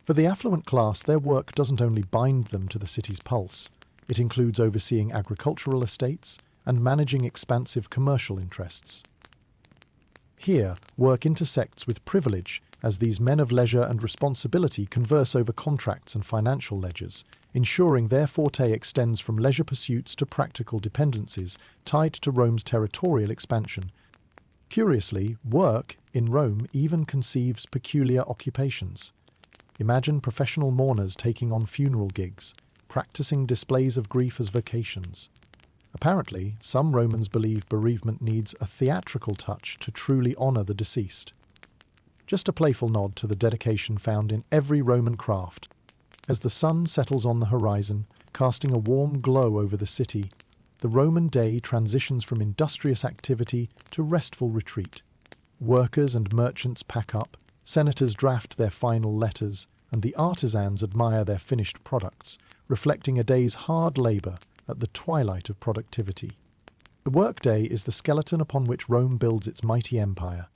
For the affluent class, their work doesn't only bind them to the city's pulse, it includes overseeing agricultural estates and managing expansive commercial interests. Here, work intersects with privilege as these men of leisure and responsibility converse over contracts and financial ledgers, ensuring their forte extends from leisure pursuits to practical dependencies tied to Rome's territorial expansion. Curiously, work in Rome even conceives peculiar occupations. Imagine professional mourners taking on funeral gigs, practicing displays of grief as vocations. Apparently, some Romans believe bereavement needs a theatrical touch to truly honour the deceased. Just a playful nod to the dedication found in every Roman craft. As the sun settles on the horizon, casting a warm glow over the city, the Roman day transitions from industrious activity to restful retreat. Workers and merchants pack up, senators draft their final letters, and the artisans admire their finished products, reflecting a day's hard labour at the twilight of productivity. The workday is the skeleton upon which Rome builds its mighty empire,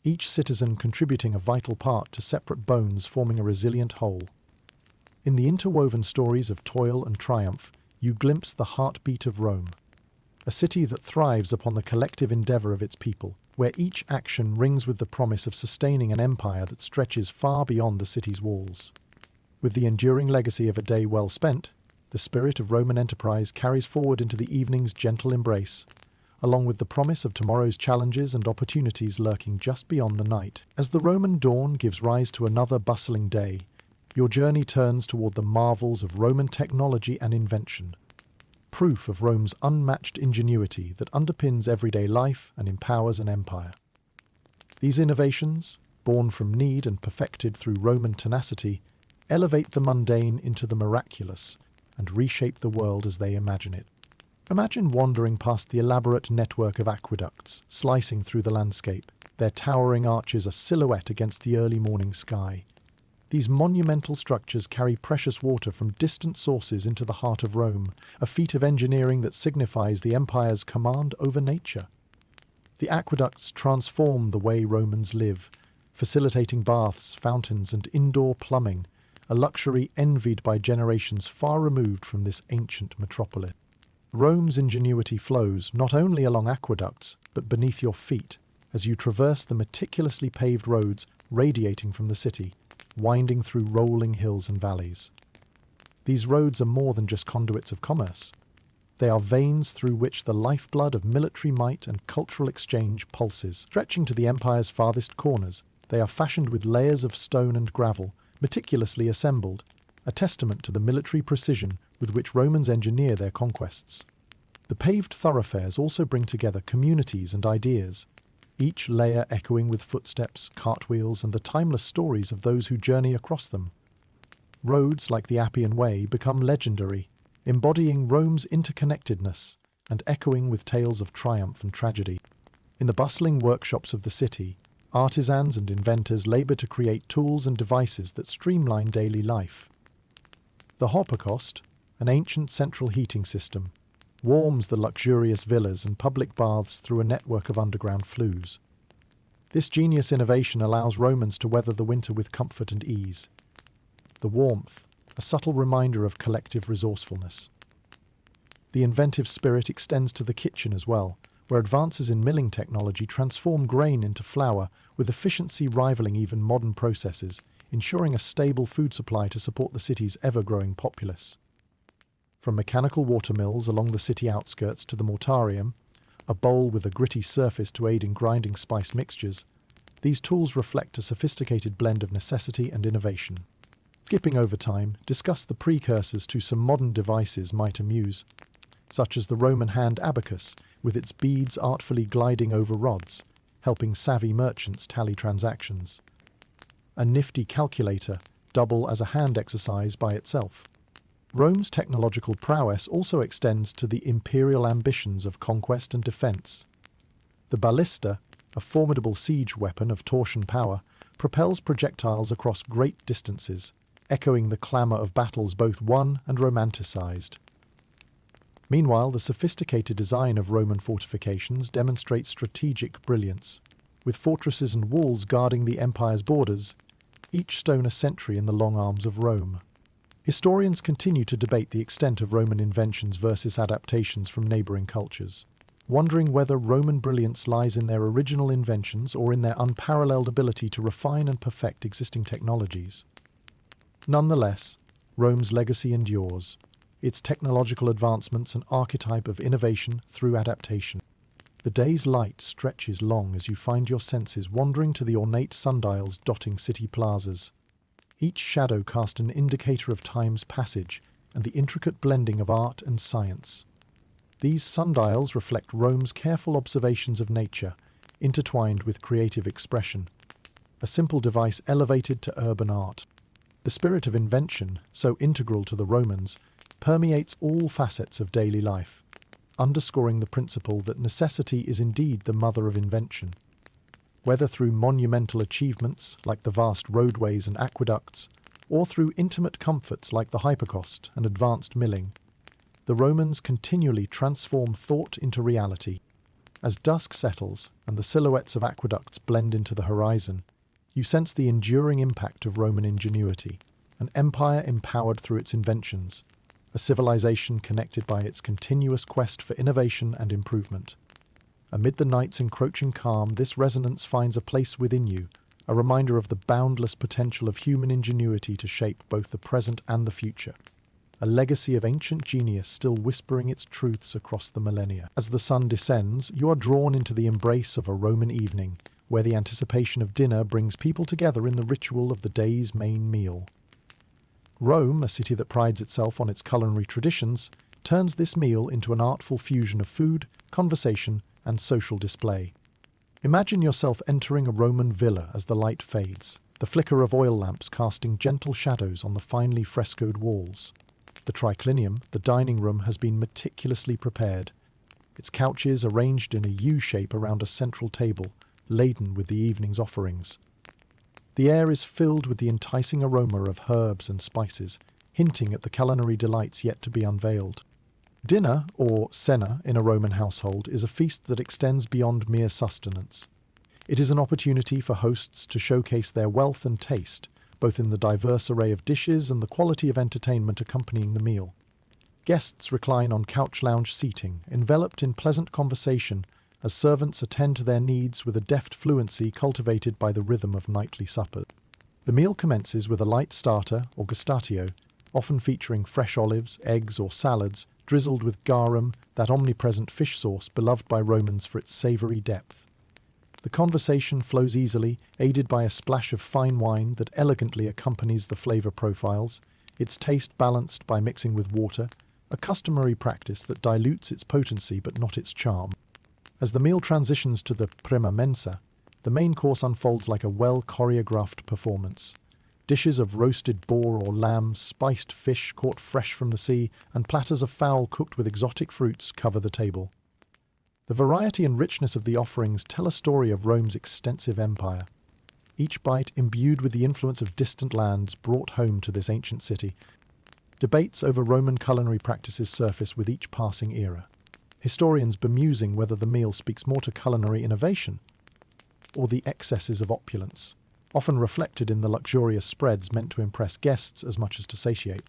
each citizen contributing a vital part to separate bones forming a resilient whole. In the interwoven stories of toil and triumph, you glimpse the heartbeat of Rome, a city that thrives upon the collective endeavour of its people, where each action rings with the promise of sustaining an empire that stretches far beyond the city's walls. With the enduring legacy of a day well spent, the spirit of Roman enterprise carries forward into the evening's gentle embrace, along with the promise of tomorrow's challenges and opportunities lurking just beyond the night. As the Roman dawn gives rise to another bustling day, your journey turns toward the marvels of Roman technology and invention, proof of Rome's unmatched ingenuity that underpins everyday life and empowers an empire. These innovations, born from need and perfected through Roman tenacity, elevate the mundane into the miraculous and reshape the world as they imagine it. Imagine wandering past the elaborate network of aqueducts slicing through the landscape, their towering arches a silhouette against the early morning sky. These monumental structures carry precious water from distant sources into the heart of Rome, a feat of engineering that signifies the empire's command over nature. The aqueducts transform the way Romans live, facilitating baths, fountains, and indoor plumbing, a luxury envied by generations far removed from this ancient metropolis. Rome's ingenuity flows not only along aqueducts, but beneath your feet, as you traverse the meticulously paved roads radiating from the city, winding through rolling hills and valleys. These roads are more than just conduits of commerce. They are veins through which the lifeblood of military might and cultural exchange pulses. Stretching to the empire's farthest corners, they are fashioned with layers of stone and gravel, meticulously assembled, a testament to the military precision with which Romans engineer their conquests. The paved thoroughfares also bring together communities and ideas, each layer echoing with footsteps, cartwheels, and the timeless stories of those who journey across them. Roads like the Appian Way become legendary, embodying Rome's interconnectedness and echoing with tales of triumph and tragedy. In the bustling workshops of the city, artisans and inventors labour to create tools and devices that streamline daily life. The Hoppercost, an ancient central heating system, warms the luxurious villas and public baths through a network of underground flues. This genius innovation allows Romans to weather the winter with comfort and ease. The warmth, a subtle reminder of collective resourcefulness. The inventive spirit extends to the kitchen as well, where advances in milling technology transform grain into flour, with efficiency rivaling even modern processes, ensuring a stable food supply to support the city's ever-growing populace. From mechanical watermills along the city outskirts to the mortarium, a bowl with a gritty surface to aid in grinding spiced mixtures, these tools reflect a sophisticated blend of necessity and innovation. Skipping over time, discuss the precursors to some modern devices might amuse, such as the Roman hand abacus, with its beads artfully gliding over rods, helping savvy merchants tally transactions. A nifty calculator, double as a hand exercise by itself. Rome's technological prowess also extends to the imperial ambitions of conquest and defence. The ballista, a formidable siege weapon of torsion power, propels projectiles across great distances, echoing the clamour of battles both won and romanticised. Meanwhile, the sophisticated design of Roman fortifications demonstrates strategic brilliance, with fortresses and walls guarding the empire's borders, each stone a sentry in the long arms of Rome. Historians continue to debate the extent of Roman inventions versus adaptations from neighbouring cultures, wondering whether Roman brilliance lies in their original inventions or in their unparalleled ability to refine and perfect existing technologies. Nonetheless, Rome's legacy endures, its technological advancements an archetype of innovation through adaptation. The day's light stretches long as you find your senses wandering to the ornate sundials dotting city plazas. Each shadow cast an indicator of time's passage and the intricate blending of art and science. These sundials reflect Rome's careful observations of nature, intertwined with creative expression, a simple device elevated to urban art. The spirit of invention, so integral to the Romans, permeates all facets of daily life, underscoring the principle that necessity is indeed the mother of invention. Whether through monumental achievements like the vast roadways and aqueducts, or through intimate comforts like the hypocaust and advanced milling, the Romans continually transform thought into reality. As dusk settles and the silhouettes of aqueducts blend into the horizon, you sense the enduring impact of Roman ingenuity, an empire empowered through its inventions, a civilization connected by its continuous quest for innovation and improvement. Amid the night's encroaching calm, this resonance finds a place within you, a reminder of the boundless potential of human ingenuity to shape both the present and the future. A legacy of ancient genius still whispering its truths across the millennia. As the sun descends, you are drawn into the embrace of a Roman evening, where the anticipation of dinner brings people together in the ritual of the day's main meal. Rome, a city that prides itself on its culinary traditions, turns this meal into an artful fusion of food, conversation, and social display. Imagine yourself entering a Roman villa as the light fades, the flicker of oil lamps casting gentle shadows on the finely frescoed walls. The triclinium, the dining room, has been meticulously prepared, its couches arranged in a U shape around a central table, laden with the evening's offerings. The air is filled with the enticing aroma of herbs and spices, hinting at the culinary delights yet to be unveiled. Dinner, or cena, in a Roman household is a feast that extends beyond mere sustenance. It is an opportunity for hosts to showcase their wealth and taste, both in the diverse array of dishes and the quality of entertainment accompanying the meal. Guests recline on couch lounge seating, enveloped in pleasant conversation, as servants attend to their needs with a deft fluency cultivated by the rhythm of nightly supper. The meal commences with a light starter, or gustatio, often featuring fresh olives, eggs, or salads, drizzled with garum, that omnipresent fish sauce beloved by Romans for its savoury depth. The conversation flows easily, aided by a splash of fine wine that elegantly accompanies the flavour profiles, its taste balanced by mixing with water, a customary practice that dilutes its potency but not its charm. As the meal transitions to the prima mensa, the main course unfolds like a well-choreographed performance. Dishes of roasted boar or lamb, spiced fish caught fresh from the sea, and platters of fowl cooked with exotic fruits cover the table. The variety and richness of the offerings tell a story of Rome's extensive empire, each bite imbued with the influence of distant lands brought home to this ancient city. Debates over Roman culinary practices surface with each passing era, historians bemusing whether the meal speaks more to culinary innovation or the excesses of opulence, often reflected in the luxurious spreads meant to impress guests as much as to satiate.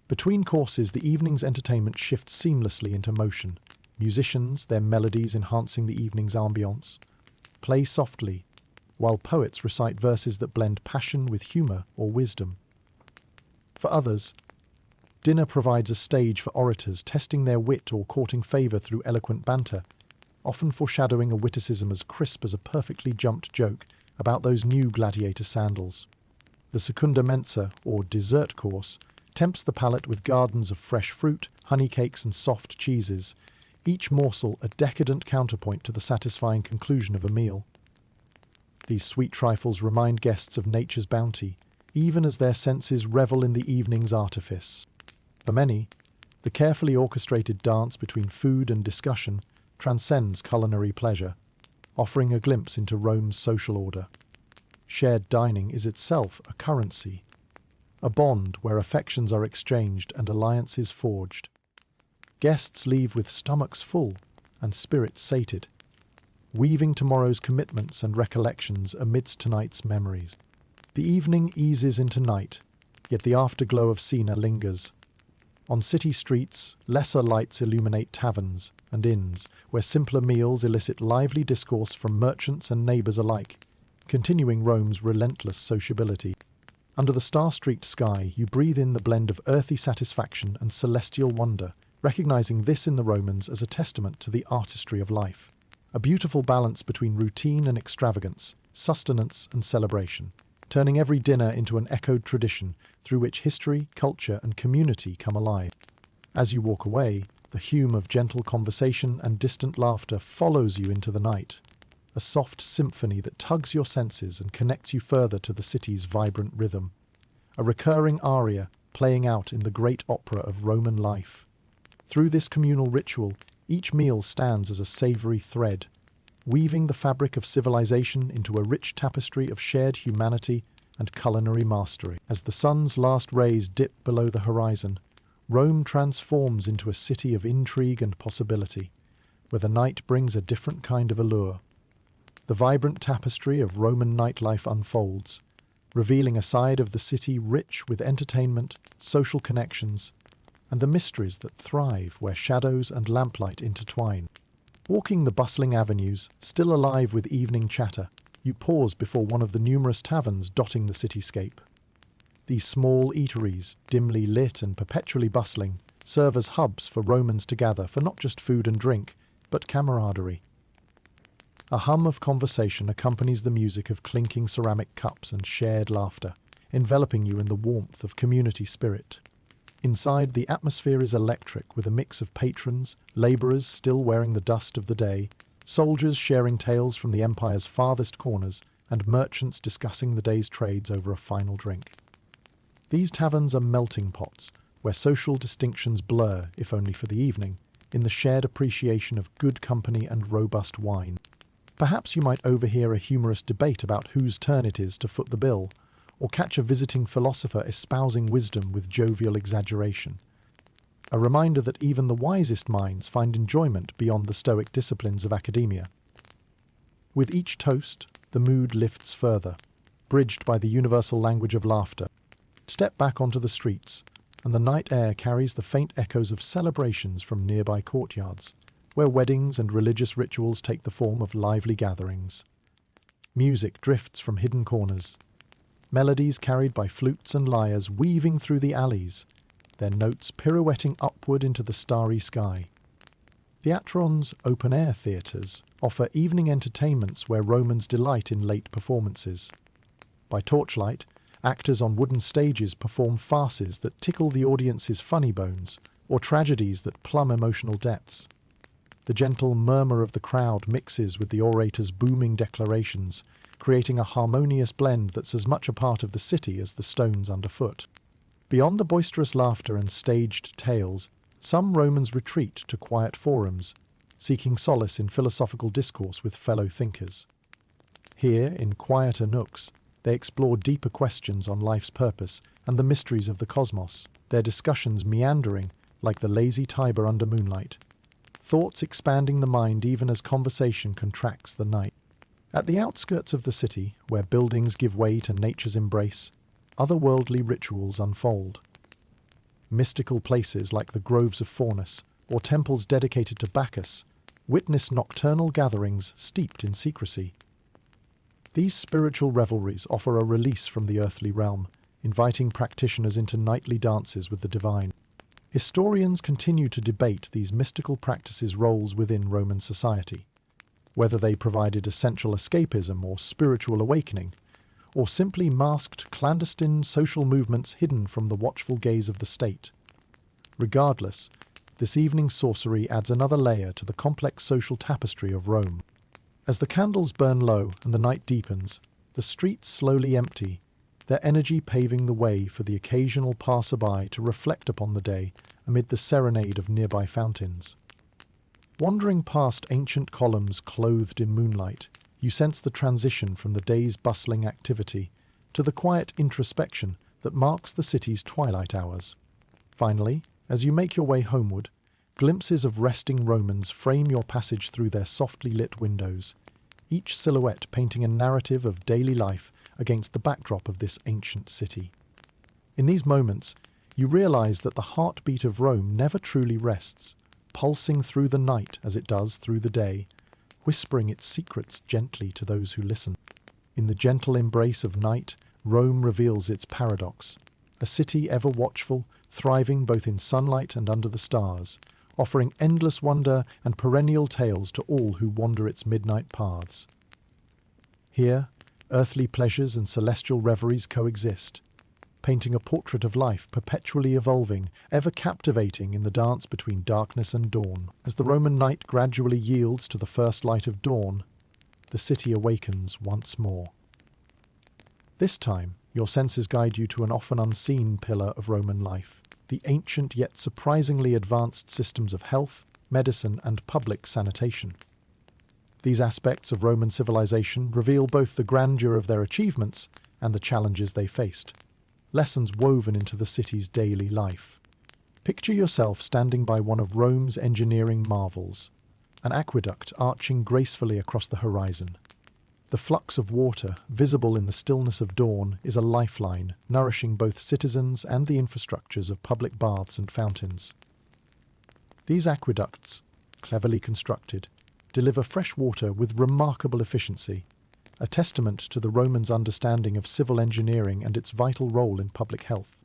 Between courses, the evening's entertainment shifts seamlessly into motion. Musicians, their melodies enhancing the evening's ambience, play softly, while poets recite verses that blend passion with humour or wisdom. For others, dinner provides a stage for orators testing their wit or courting favour through eloquent banter, often foreshadowing a witticism as crisp as a perfectly jumped joke about those new gladiator sandals. The secunda mensa, or dessert course, tempts the palate with gardens of fresh fruit, honey cakes and soft cheeses, each morsel a decadent counterpoint to the satisfying conclusion of a meal. These sweet trifles remind guests of nature's bounty, even as their senses revel in the evening's artifice. For many, the carefully orchestrated dance between food and discussion transcends culinary pleasure, offering a glimpse into Rome's social order. Shared dining is itself a currency, a bond where affections are exchanged and alliances forged. Guests leave with stomachs full and spirits sated, weaving tomorrow's commitments and recollections amidst tonight's memories. The evening eases into night, yet the afterglow of Siena lingers. On city streets, lesser lights illuminate taverns and inns, where simpler meals elicit lively discourse from merchants and neighbours alike, continuing Rome's relentless sociability. Under the star-streaked sky, you breathe in the blend of earthy satisfaction and celestial wonder, recognizing this in the Romans as a testament to the artistry of life. A beautiful balance between routine and extravagance, sustenance and celebration, turning every dinner into an echoed tradition through which history, culture, and community come alive. As you walk away, the hum of gentle conversation and distant laughter follows you into the night, a soft symphony that tugs your senses and connects you further to the city's vibrant rhythm, a recurring aria playing out in the great opera of Roman life. Through this communal ritual, each meal stands as a savory thread, weaving the fabric of civilization into a rich tapestry of shared humanity and culinary mastery. As the sun's last rays dip below the horizon, Rome transforms into a city of intrigue and possibility, where the night brings a different kind of allure. The vibrant tapestry of Roman nightlife unfolds, revealing a side of the city rich with entertainment, social connections, and the mysteries that thrive where shadows and lamplight intertwine. Walking the bustling avenues, still alive with evening chatter, you pause before one of the numerous taverns dotting the cityscape. These small eateries, dimly lit and perpetually bustling, serve as hubs for Romans to gather for not just food and drink, but camaraderie. A hum of conversation accompanies the music of clinking ceramic cups and shared laughter, enveloping you in the warmth of community spirit. Inside, the atmosphere is electric with a mix of patrons, labourers still wearing the dust of the day, soldiers sharing tales from the empire's farthest corners, and merchants discussing the day's trades over a final drink. These taverns are melting pots, where social distinctions blur, if only for the evening, in the shared appreciation of good company and robust wine. Perhaps you might overhear a humorous debate about whose turn it is to foot the bill, or catch a visiting philosopher espousing wisdom with jovial exaggeration. A reminder that even the wisest minds find enjoyment beyond the stoic disciplines of academia. With each toast, the mood lifts further, bridged by the universal language of laughter. Step back onto the streets, and the night air carries the faint echoes of celebrations from nearby courtyards, where weddings and religious rituals take the form of lively gatherings. Music drifts from hidden corners, melodies carried by flutes and lyres weaving through the alleys, their notes pirouetting upward into the starry sky. Theatron's open-air theatres offer evening entertainments where Romans delight in late performances. By torchlight, actors on wooden stages perform farces that tickle the audience's funny bones, or tragedies that plumb emotional depths. The gentle murmur of the crowd mixes with the orator's booming declarations, creating a harmonious blend that's as much a part of the city as the stones underfoot. Beyond the boisterous laughter and staged tales, some Romans retreat to quiet forums, seeking solace in philosophical discourse with fellow thinkers. Here, in quieter nooks, they explore deeper questions on life's purpose and the mysteries of the cosmos, their discussions meandering like the lazy Tiber under moonlight, thoughts expanding the mind even as conversation contracts the night. At the outskirts of the city, where buildings give way to nature's embrace, otherworldly rituals unfold. Mystical places like the groves of Faunus, or temples dedicated to Bacchus, witness nocturnal gatherings steeped in secrecy. These spiritual revelries offer a release from the earthly realm, inviting practitioners into nightly dances with the divine. Historians continue to debate these mystical practices' roles within Roman society, whether they provided essential escapism or spiritual awakening, or simply masked clandestine social movements hidden from the watchful gaze of the state. Regardless, this evening's sorcery adds another layer to the complex social tapestry of Rome. As the candles burn low and the night deepens, the streets slowly empty, their energy paving the way for the occasional passerby to reflect upon the day amid the serenade of nearby fountains. Wandering past ancient columns clothed in moonlight, you sense the transition from the day's bustling activity to the quiet introspection that marks the city's twilight hours. Finally, as you make your way homeward, glimpses of resting Romans frame your passage through their softly lit windows, each silhouette painting a narrative of daily life against the backdrop of this ancient city. In these moments, you realize that the heartbeat of Rome never truly rests, pulsing through the night as it does through the day, whispering its secrets gently to those who listen. In the gentle embrace of night, Rome reveals its paradox, a city ever watchful, thriving both in sunlight and under the stars, offering endless wonder and perennial tales to all who wander its midnight paths. Here, earthly pleasures and celestial reveries coexist, painting a portrait of life perpetually evolving, ever captivating in the dance between darkness and dawn. As the Roman night gradually yields to the first light of dawn, the city awakens once more. This time, your senses guide you to an often unseen pillar of Roman life, the ancient yet surprisingly advanced systems of health, medicine, and public sanitation. These aspects of Roman civilization reveal both the grandeur of their achievements and the challenges they faced, lessons woven into the city's daily life. Picture yourself standing by one of Rome's engineering marvels, an aqueduct arching gracefully across the horizon. The flux of water, visible in the stillness of dawn, is a lifeline, nourishing both citizens and the infrastructures of public baths and fountains. These aqueducts, cleverly constructed, deliver fresh water with remarkable efficiency, a testament to the Romans' understanding of civil engineering and its vital role in public health.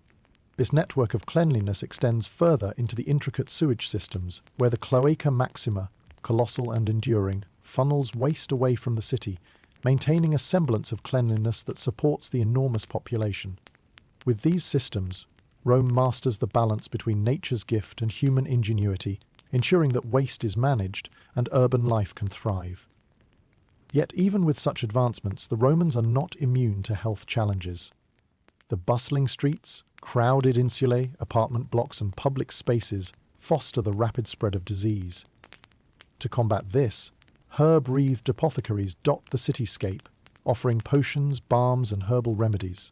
This network of cleanliness extends further into the intricate sewage systems, where the Cloaca Maxima, colossal and enduring, funnels waste away from the city, maintaining a semblance of cleanliness that supports the enormous population. With these systems, Rome masters the balance between nature's gift and human ingenuity, ensuring that waste is managed and urban life can thrive. Yet even with such advancements, the Romans are not immune to health challenges. The bustling streets, crowded insulae, apartment blocks, and public spaces foster the rapid spread of disease. To combat this, herb-wreathed apothecaries dot the cityscape, offering potions, balms, and herbal remedies.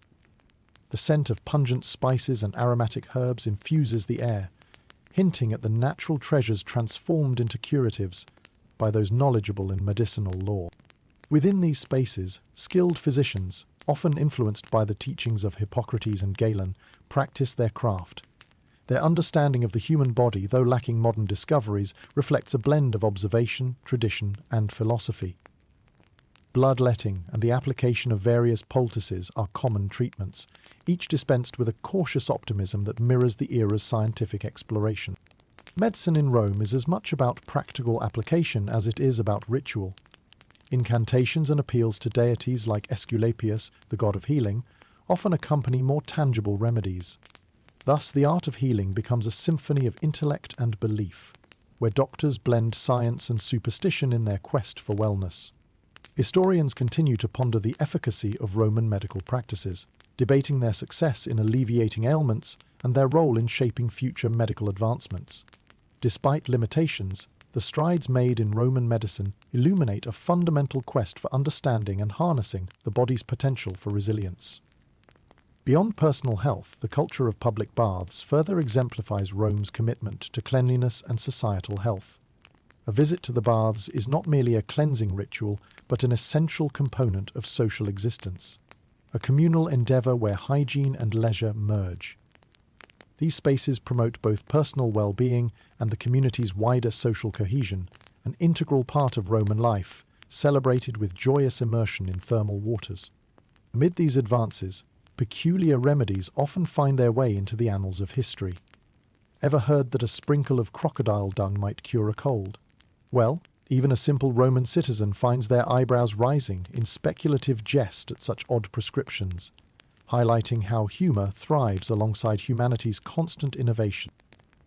The scent of pungent spices and aromatic herbs infuses the air, hinting at the natural treasures transformed into curatives by those knowledgeable in medicinal lore. Within these spaces, skilled physicians, often influenced by the teachings of Hippocrates and Galen, practice their craft. Their understanding of the human body, though lacking modern discoveries, reflects a blend of observation, tradition, and philosophy. Bloodletting and the application of various poultices are common treatments, each dispensed with a cautious optimism that mirrors the era's scientific exploration. Medicine in Rome is as much about practical application as it is about ritual. Incantations and appeals to deities like Aesculapius, the god of healing, often accompany more tangible remedies. Thus, the art of healing becomes a symphony of intellect and belief, where doctors blend science and superstition in their quest for wellness. Historians continue to ponder the efficacy of Roman medical practices, debating their success in alleviating ailments and their role in shaping future medical advancements. Despite limitations, the strides made in Roman medicine illuminate a fundamental quest for understanding and harnessing the body's potential for resilience. Beyond personal health, the culture of public baths further exemplifies Rome's commitment to cleanliness and societal health. A visit to the baths is not merely a cleansing ritual, but an essential component of social existence, a communal endeavor where hygiene and leisure merge. These spaces promote both personal well-being and the community's wider social cohesion, an integral part of Roman life, celebrated with joyous immersion in thermal waters. Amid these advances, peculiar remedies often find their way into the annals of history. Ever heard that a sprinkle of crocodile dung might cure a cold? Well, even a simple Roman citizen finds their eyebrows rising in speculative jest at such odd prescriptions, highlighting how humour thrives alongside humanity's constant innovation.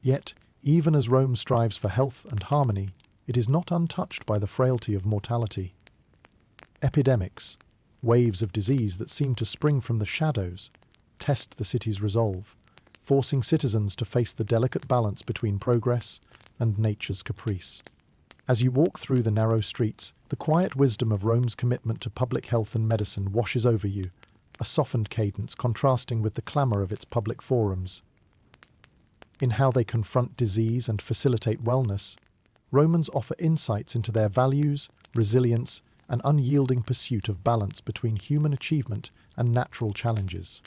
Yet, even as Rome strives for health and harmony, it is not untouched by the frailty of mortality. Epidemics, waves of disease that seem to spring from the shadows, test the city's resolve, forcing citizens to face the delicate balance between progress and nature's caprice. As you walk through the narrow streets, the quiet wisdom of Rome's commitment to public health and medicine washes over you, a softened cadence contrasting with the clamour of its public forums. In how they confront disease and facilitate wellness, Romans offer insights into their values, resilience, and unyielding pursuit of balance between human achievement and natural challenges.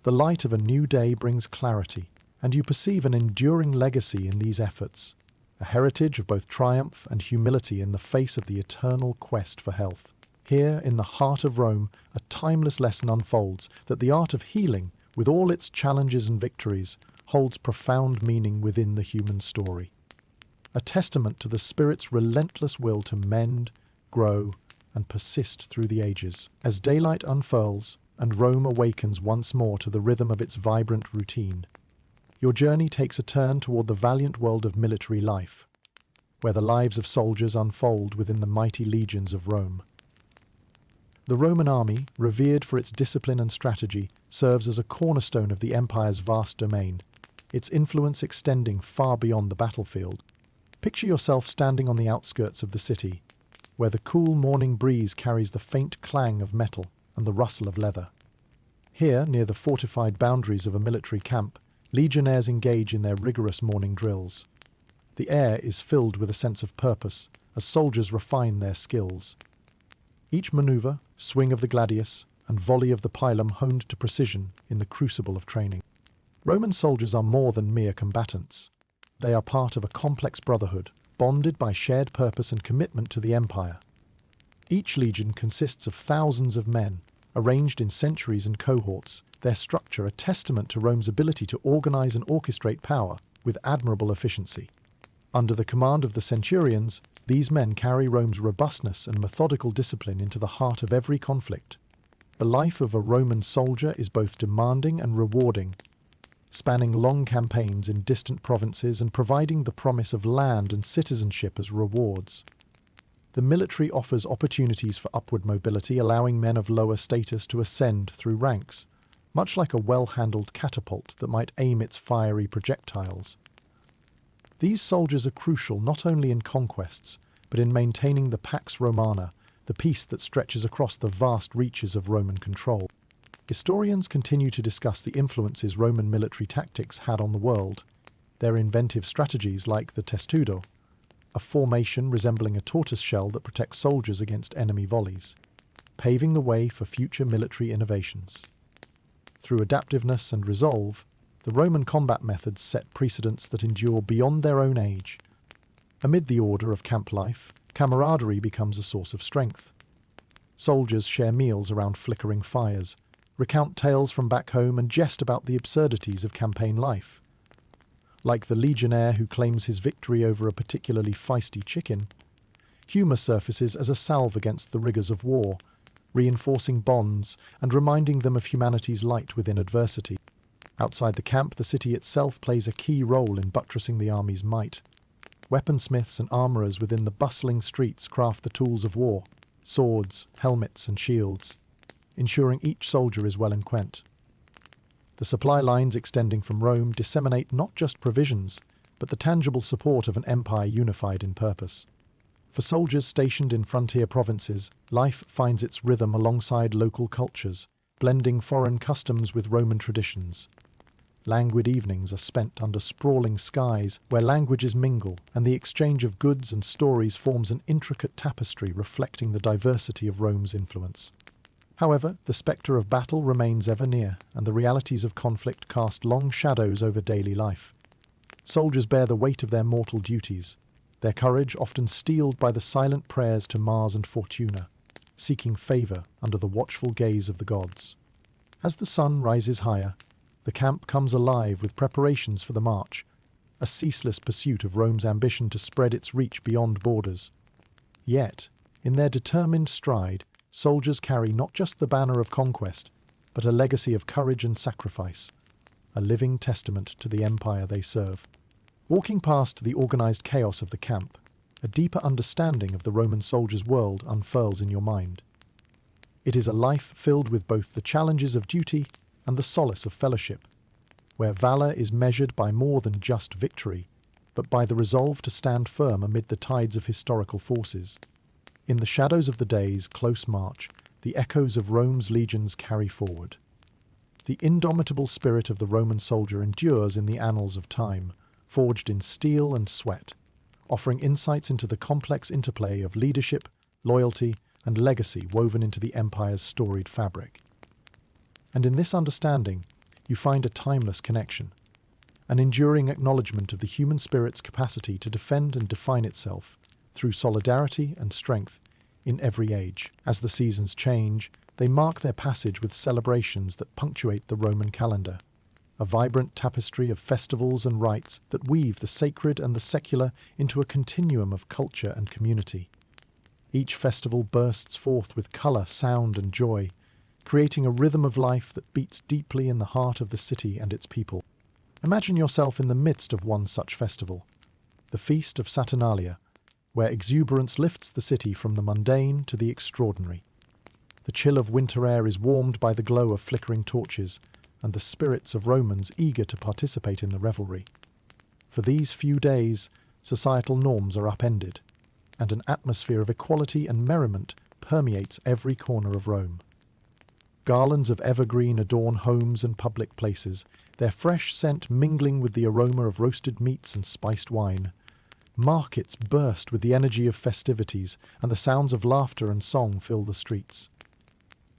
The light of a new day brings clarity, and you perceive an enduring legacy in these efforts, a heritage of both triumph and humility in the face of the eternal quest for health. Here, in the heart of Rome, a timeless lesson unfolds that the art of healing, with all its challenges and victories, holds profound meaning within the human story. A testament to the spirit's relentless will to mend, grow, and persist through the ages. As daylight unfurls and Rome awakens once more to the rhythm of its vibrant routine, your journey takes a turn toward the valiant world of military life, where the lives of soldiers unfold within the mighty legions of Rome. The Roman army, revered for its discipline and strategy, serves as a cornerstone of the empire's vast domain, its influence extending far beyond the battlefield. Picture yourself standing on the outskirts of the city, where the cool morning breeze carries the faint clang of metal and the rustle of leather. Here, near the fortified boundaries of a military camp, legionnaires engage in their rigorous morning drills. The air is filled with a sense of purpose as soldiers refine their skills. Each maneuver, swing of the gladius, and volley of the pilum honed to precision in the crucible of training. Roman soldiers are more than mere combatants. They are part of a complex brotherhood, bonded by shared purpose and commitment to the empire. Each legion consists of thousands of men, arranged in centuries and cohorts, their structure a testament to Rome's ability to organize and orchestrate power with admirable efficiency. Under the command of the centurions, these men carry Rome's robustness and methodical discipline into the heart of every conflict. The life of a Roman soldier is both demanding and rewarding, spanning long campaigns in distant provinces and providing the promise of land and citizenship as rewards. The military offers opportunities for upward mobility, allowing men of lower status to ascend through ranks, much like a well-handled catapult that might aim its fiery projectiles. These soldiers are crucial not only in conquests, but in maintaining the Pax Romana, the peace that stretches across the vast reaches of Roman control. Historians continue to discuss the influences Roman military tactics had on the world, their inventive strategies like the testudo, a formation resembling a tortoise shell that protects soldiers against enemy volleys, paving the way for future military innovations. Through adaptiveness and resolve, the Roman combat methods set precedents that endure beyond their own age. Amid the order of camp life, camaraderie becomes a source of strength. Soldiers share meals around flickering fires, recount tales from back home, and jest about the absurdities of campaign life. Like the legionnaire who claims his victory over a particularly feisty chicken, humour surfaces as a salve against the rigours of war, reinforcing bonds and reminding them of humanity's light within adversity. Outside the camp, the city itself plays a key role in buttressing the army's might. Weaponsmiths and armourers within the bustling streets craft the tools of war, swords, helmets and shields, ensuring each soldier is well equipped. The supply lines extending from Rome disseminate not just provisions, but the tangible support of an empire unified in purpose. For soldiers stationed in frontier provinces, life finds its rhythm alongside local cultures, blending foreign customs with Roman traditions. Languid evenings are spent under sprawling skies where languages mingle, and the exchange of goods and stories forms an intricate tapestry reflecting the diversity of Rome's influence. However, the spectre of battle remains ever near, and the realities of conflict cast long shadows over daily life. Soldiers bear the weight of their mortal duties, their courage often steeled by the silent prayers to Mars and Fortuna, seeking favour under the watchful gaze of the gods. As the sun rises higher, the camp comes alive with preparations for the march, a ceaseless pursuit of Rome's ambition to spread its reach beyond borders. Yet, in their determined stride, soldiers carry not just the banner of conquest, but a legacy of courage and sacrifice, a living testament to the empire they serve. Walking past the organised chaos of the camp, a deeper understanding of the Roman soldier's world unfurls in your mind. It is a life filled with both the challenges of duty and the solace of fellowship, where valour is measured by more than just victory, but by the resolve to stand firm amid the tides of historical forces. In the shadows of the day's close march, the echoes of Rome's legions carry forward. The indomitable spirit of the Roman soldier endures in the annals of time, forged in steel and sweat, offering insights into the complex interplay of leadership, loyalty, and legacy woven into the empire's storied fabric. And in this understanding, you find a timeless connection, an enduring acknowledgement of the human spirit's capacity to defend and define itself through solidarity and strength in every age. As the seasons change, they mark their passage with celebrations that punctuate the Roman calendar, a vibrant tapestry of festivals and rites that weave the sacred and the secular into a continuum of culture and community. Each festival bursts forth with colour, sound, and joy, creating a rhythm of life that beats deeply in the heart of the city and its people. Imagine yourself in the midst of one such festival, the Feast of Saturnalia, where exuberance lifts the city from the mundane to the extraordinary. The chill of winter air is warmed by the glow of flickering torches, and the spirits of Romans eager to participate in the revelry. For these few days, societal norms are upended, and an atmosphere of equality and merriment permeates every corner of Rome. Garlands of evergreen adorn homes and public places, their fresh scent mingling with the aroma of roasted meats and spiced wine. Markets burst with the energy of festivities, and the sounds of laughter and song fill the streets.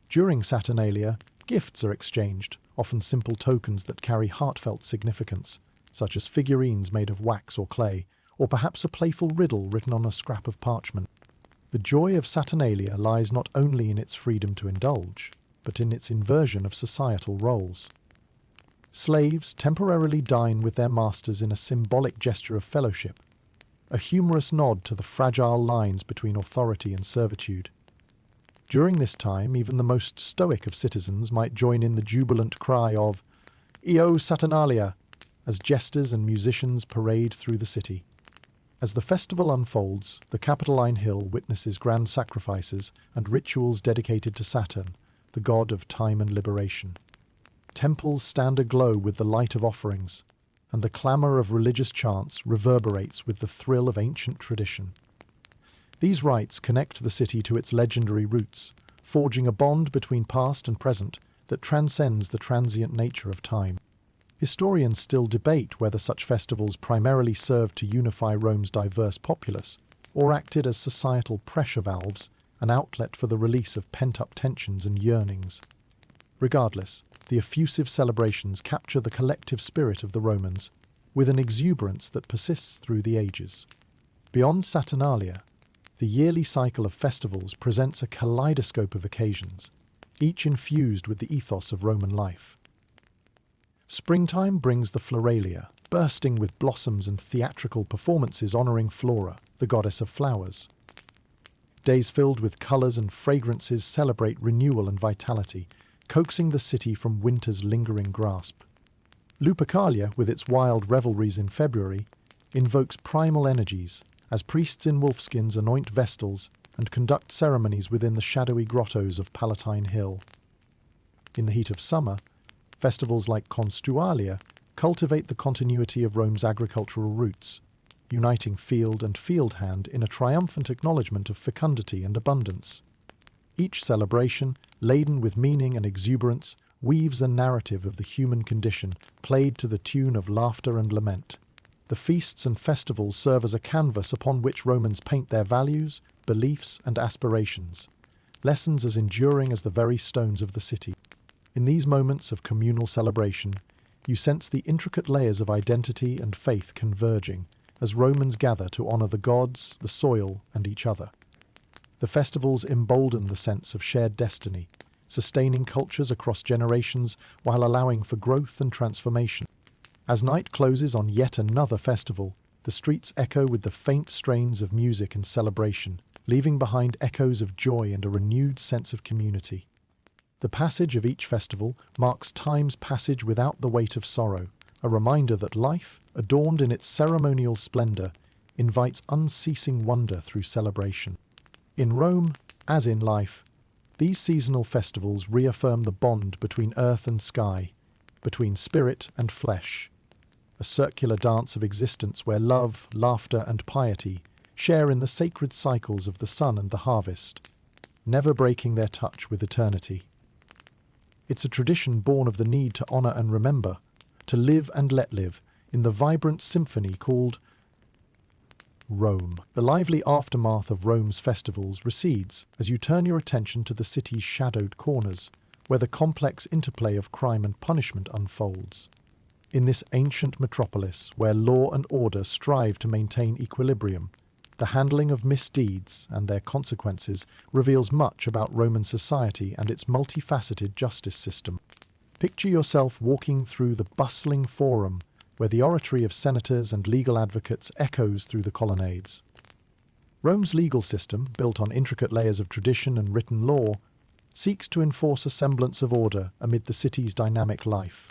During Saturnalia, gifts are exchanged, often simple tokens that carry heartfelt significance, such as figurines made of wax or clay, or perhaps a playful riddle written on a scrap of parchment. The joy of Saturnalia lies not only in its freedom to indulge, but in its inversion of societal roles. Slaves temporarily dine with their masters in a symbolic gesture of fellowship, a humorous nod to the fragile lines between authority and servitude. During this time, even the most stoic of citizens might join in the jubilant cry of "Io Saturnalia" as jesters and musicians parade through the city. As the festival unfolds, the Capitoline Hill witnesses grand sacrifices and rituals dedicated to Saturn, the god of time and liberation. Temples stand aglow with the light of offerings, and the clamour of religious chants reverberates with the thrill of ancient tradition. These rites connect the city to its legendary roots, forging a bond between past and present that transcends the transient nature of time. Historians still debate whether such festivals primarily served to unify Rome's diverse populace, or acted as societal pressure valves, an outlet for the release of pent-up tensions and yearnings. Regardless, the effusive celebrations capture the collective spirit of the Romans, with an exuberance that persists through the ages. Beyond Saturnalia, the yearly cycle of festivals presents a kaleidoscope of occasions, each infused with the ethos of Roman life. Springtime brings the Floralia, bursting with blossoms and theatrical performances honouring Flora, the goddess of flowers. Days filled with colours and fragrances celebrate renewal and vitality, coaxing the city from winter's lingering grasp. Lupercalia, with its wild revelries in February, invokes primal energies, as priests in wolfskins anoint vestals and conduct ceremonies within the shadowy grottos of Palatine Hill. In the heat of summer, festivals like Constualia cultivate the continuity of Rome's agricultural roots, uniting field and field hand in a triumphant acknowledgement of fecundity and abundance. Each celebration, laden with meaning and exuberance, weaves a narrative of the human condition, played to the tune of laughter and lament. The feasts and festivals serve as a canvas upon which Romans paint their values, beliefs, and aspirations, lessons as enduring as the very stones of the city. In these moments of communal celebration, you sense the intricate layers of identity and faith converging as Romans gather to honour the gods, the soil, and each other. The festivals embolden the sense of shared destiny, sustaining cultures across generations while allowing for growth and transformation. As night closes on yet another festival, the streets echo with the faint strains of music and celebration, leaving behind echoes of joy and a renewed sense of community. The passage of each festival marks time's passage without the weight of sorrow, a reminder that life, adorned in its ceremonial splendour, invites unceasing wonder through celebration. In Rome, as in life, these seasonal festivals reaffirm the bond between earth and sky, between spirit and flesh. a circular dance of existence where love, laughter, and piety share in the sacred cycles of the sun and the harvest, never breaking their touch with eternity. It's a tradition born of the need to honor and remember, to live and let live, in the vibrant symphony called Rome. The lively aftermath of Rome's festivals recedes as you turn your attention to the city's shadowed corners, where the complex interplay of crime and punishment unfolds. In this ancient metropolis, where law and order strive to maintain equilibrium, the handling of misdeeds and their consequences reveals much about Roman society and its multifaceted justice system. Picture yourself walking through the bustling forum, where the oratory of senators and legal advocates echoes through the colonnades. Rome's legal system, built on intricate layers of tradition and written law, seeks to enforce a semblance of order amid the city's dynamic life.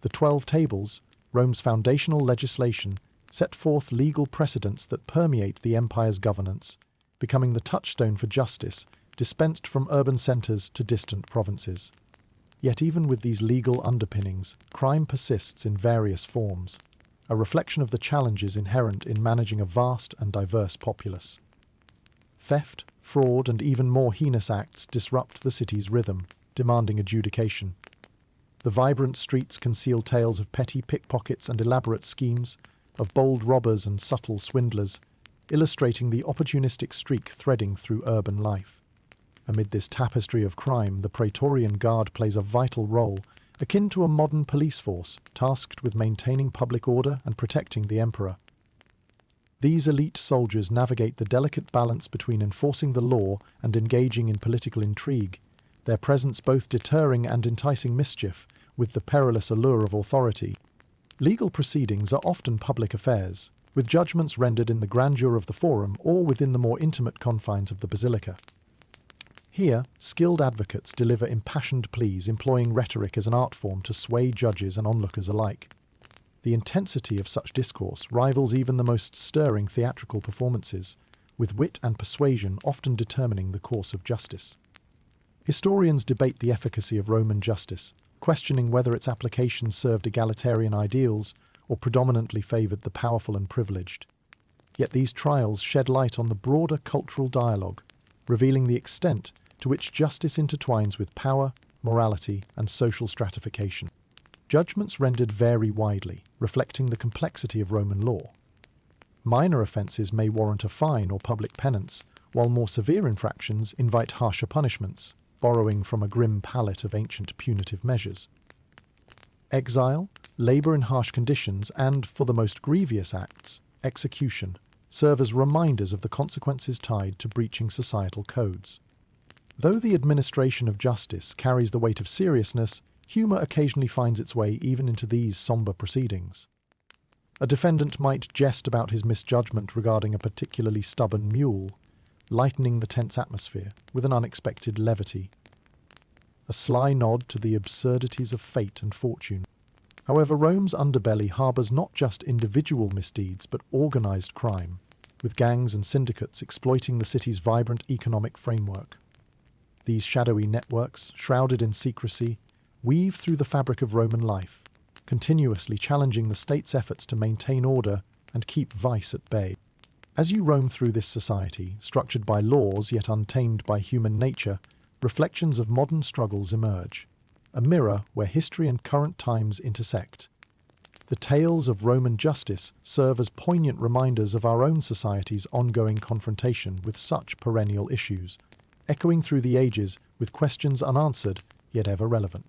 The 12 Tables, Rome's foundational legislation, set forth legal precedents that permeate the empire's governance, becoming the touchstone for justice dispensed from urban centres to distant provinces. Yet even with these legal underpinnings, crime persists in various forms, a reflection of the challenges inherent in managing a vast and diverse populace. Theft, fraud, and even more heinous acts disrupt the city's rhythm, demanding adjudication. The vibrant streets conceal tales of petty pickpockets and elaborate schemes, of bold robbers and subtle swindlers, illustrating the opportunistic streak threading through urban life. Amid this tapestry of crime, the Praetorian Guard plays a vital role, akin to a modern police force tasked with maintaining public order and protecting the emperor. These elite soldiers navigate the delicate balance between enforcing the law and engaging in political intrigue, their presence both deterring and enticing mischief with the perilous allure of authority. Legal proceedings are often public affairs, with judgments rendered in the grandeur of the forum or within the more intimate confines of the basilica. Here, skilled advocates deliver impassioned pleas employing rhetoric as an art form to sway judges and onlookers alike. The intensity of such discourse rivals even the most stirring theatrical performances, with wit and persuasion often determining the course of justice. Historians debate the efficacy of Roman justice, questioning whether its application served egalitarian ideals or predominantly favoured the powerful and privileged. Yet these trials shed light on the broader cultural dialogue, revealing the extent to which justice intertwines with power, morality, and social stratification. Judgments rendered vary widely, reflecting the complexity of Roman law. Minor offences may warrant a fine or public penance, while more severe infractions invite harsher punishments, borrowing from a grim palette of ancient punitive measures. Exile, labour in harsh conditions, and, for the most grievous acts, execution, serve as reminders of the consequences tied to breaching societal codes. Though the administration of justice carries the weight of seriousness, humour occasionally finds its way even into these sombre proceedings. A defendant might jest about his misjudgment regarding a particularly stubborn mule, lightening the tense atmosphere with an unexpected levity. A sly nod to the absurdities of fate and fortune. However, Rome's underbelly harbours not just individual misdeeds but organised crime, with gangs and syndicates exploiting the city's vibrant economic framework. These shadowy networks, shrouded in secrecy, weave through the fabric of Roman life, continuously challenging the state's efforts to maintain order and keep vice at bay. As you roam through this society, structured by laws yet untamed by human nature, reflections of modern struggles emerge, a mirror where history and current times intersect. The tales of Roman justice serve as poignant reminders of our own society's ongoing confrontation with such perennial issues, echoing through the ages with questions unanswered yet ever relevant.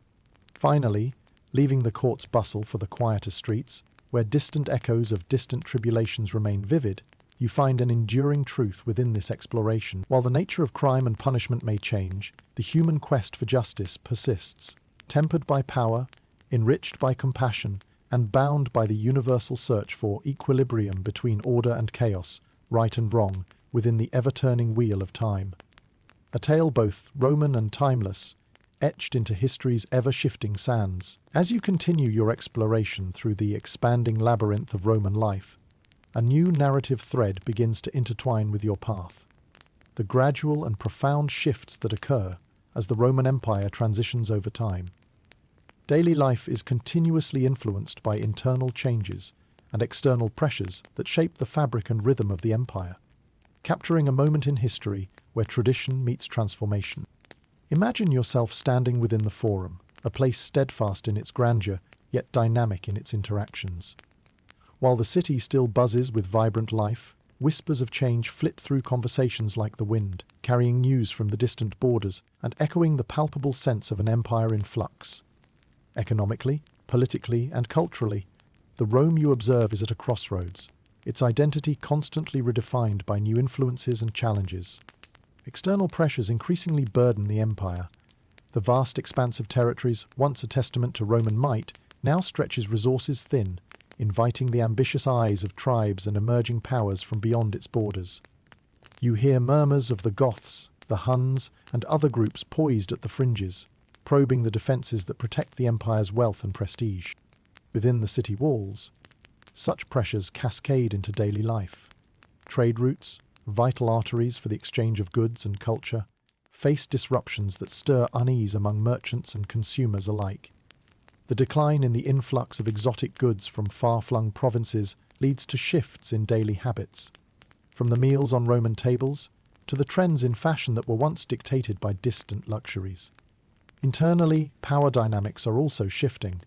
Finally, leaving the court's bustle for the quieter streets, where distant echoes of distant tribulations remain vivid, you find an enduring truth within this exploration. While the nature of crime and punishment may change, the human quest for justice persists, tempered by power, enriched by compassion, and bound by the universal search for equilibrium between order and chaos, right and wrong, within the ever-turning wheel of time. A tale both Roman and timeless, etched into history's ever-shifting sands. As you continue your exploration through the expanding labyrinth of Roman life, a new narrative thread begins to intertwine with your path. The gradual and profound shifts that occur as the Roman Empire transitions over time. Daily life is continuously influenced by internal changes and external pressures that shape the fabric and rhythm of the empire, capturing a moment in history where tradition meets transformation. Imagine yourself standing within the Forum, a place steadfast in its grandeur, yet dynamic in its interactions. While the city still buzzes with vibrant life, whispers of change flit through conversations like the wind, carrying news from the distant borders and echoing the palpable sense of an empire in flux. Economically, politically, and culturally, the Rome you observe is at a crossroads, its identity constantly redefined by new influences and challenges. External pressures increasingly burden the empire. The vast expanse of territories, once a testament to Roman might, now stretches resources thin, inviting the ambitious eyes of tribes and emerging powers from beyond its borders. You hear murmurs of the Goths, the Huns, and other groups poised at the fringes, probing the defences that protect the empire's wealth and prestige. Within the city walls, such pressures cascade into daily life. Trade routes, vital arteries for the exchange of goods and culture, face disruptions that stir unease among merchants and consumers alike. The decline in the influx of exotic goods from far-flung provinces leads to shifts in daily habits, from the meals on Roman tables to the trends in fashion that were once dictated by distant luxuries. Internally, power dynamics are also shifting.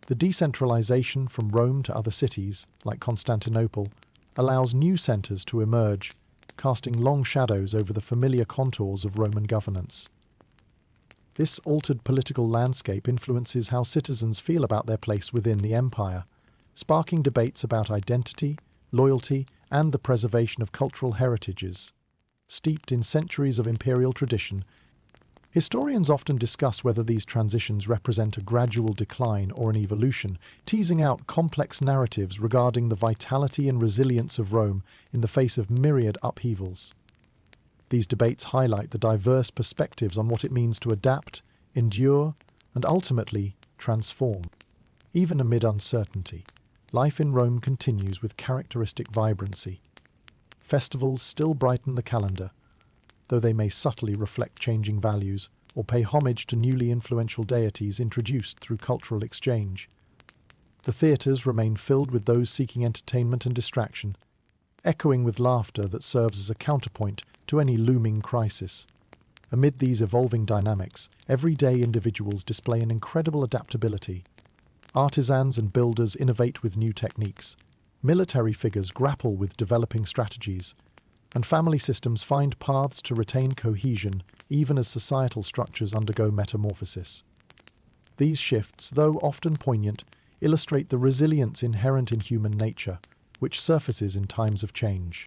The decentralization from Rome to other cities, like Constantinople, allows new centers to emerge, casting long shadows over the familiar contours of Roman governance. This altered political landscape influences how citizens feel about their place within the empire, sparking debates about identity, loyalty, and the preservation of cultural heritages. Steeped in centuries of imperial tradition, historians often discuss whether these transitions represent a gradual decline or an evolution, teasing out complex narratives regarding the vitality and resilience of Rome in the face of myriad upheavals. These debates highlight the diverse perspectives on what it means to adapt, endure, and ultimately transform. Even amid uncertainty, life in Rome continues with characteristic vibrancy. Festivals still brighten the calendar, though they may subtly reflect changing values or pay homage to newly influential deities introduced through cultural exchange. The theatres remain filled with those seeking entertainment and distraction, echoing with laughter that serves as a counterpoint to any looming crisis. Amid these evolving dynamics, everyday individuals display an incredible adaptability. Artisans and builders innovate with new techniques, military figures grapple with developing strategies, and family systems find paths to retain cohesion even as societal structures undergo metamorphosis. These shifts, though often poignant, illustrate the resilience inherent in human nature, which surfaces in times of change.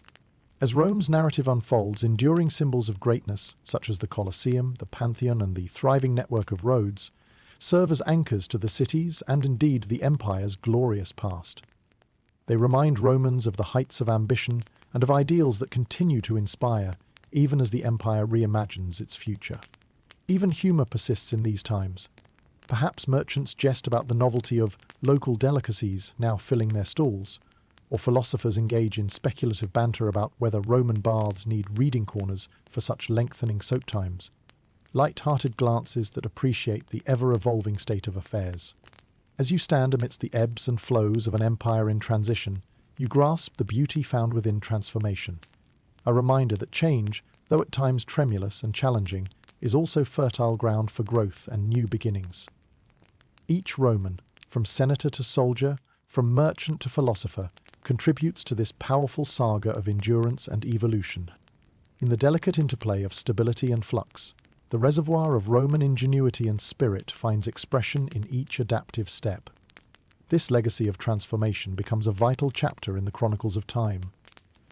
As Rome's narrative unfolds, enduring symbols of greatness, such as the Colosseum, the Pantheon, and the thriving network of roads, serve as anchors to the city's and indeed the empire's glorious past. They remind Romans of the heights of ambition and of ideals that continue to inspire, even as the empire reimagines its future. Even humor persists in these times. Perhaps merchants jest about the novelty of local delicacies now filling their stalls, or philosophers engage in speculative banter about whether Roman baths need reading corners for such lengthening soak times. Light-hearted glances that appreciate the ever-evolving state of affairs. As you stand amidst the ebbs and flows of an empire in transition, you grasp the beauty found within transformation. A reminder that change, though at times tremulous and challenging, is also fertile ground for growth and new beginnings. Each Roman, from senator to soldier, from merchant to philosopher, contributes to this powerful saga of endurance and evolution. In the delicate interplay of stability and flux, the reservoir of Roman ingenuity and spirit finds expression in each adaptive step. This legacy of transformation becomes a vital chapter in the chronicles of time,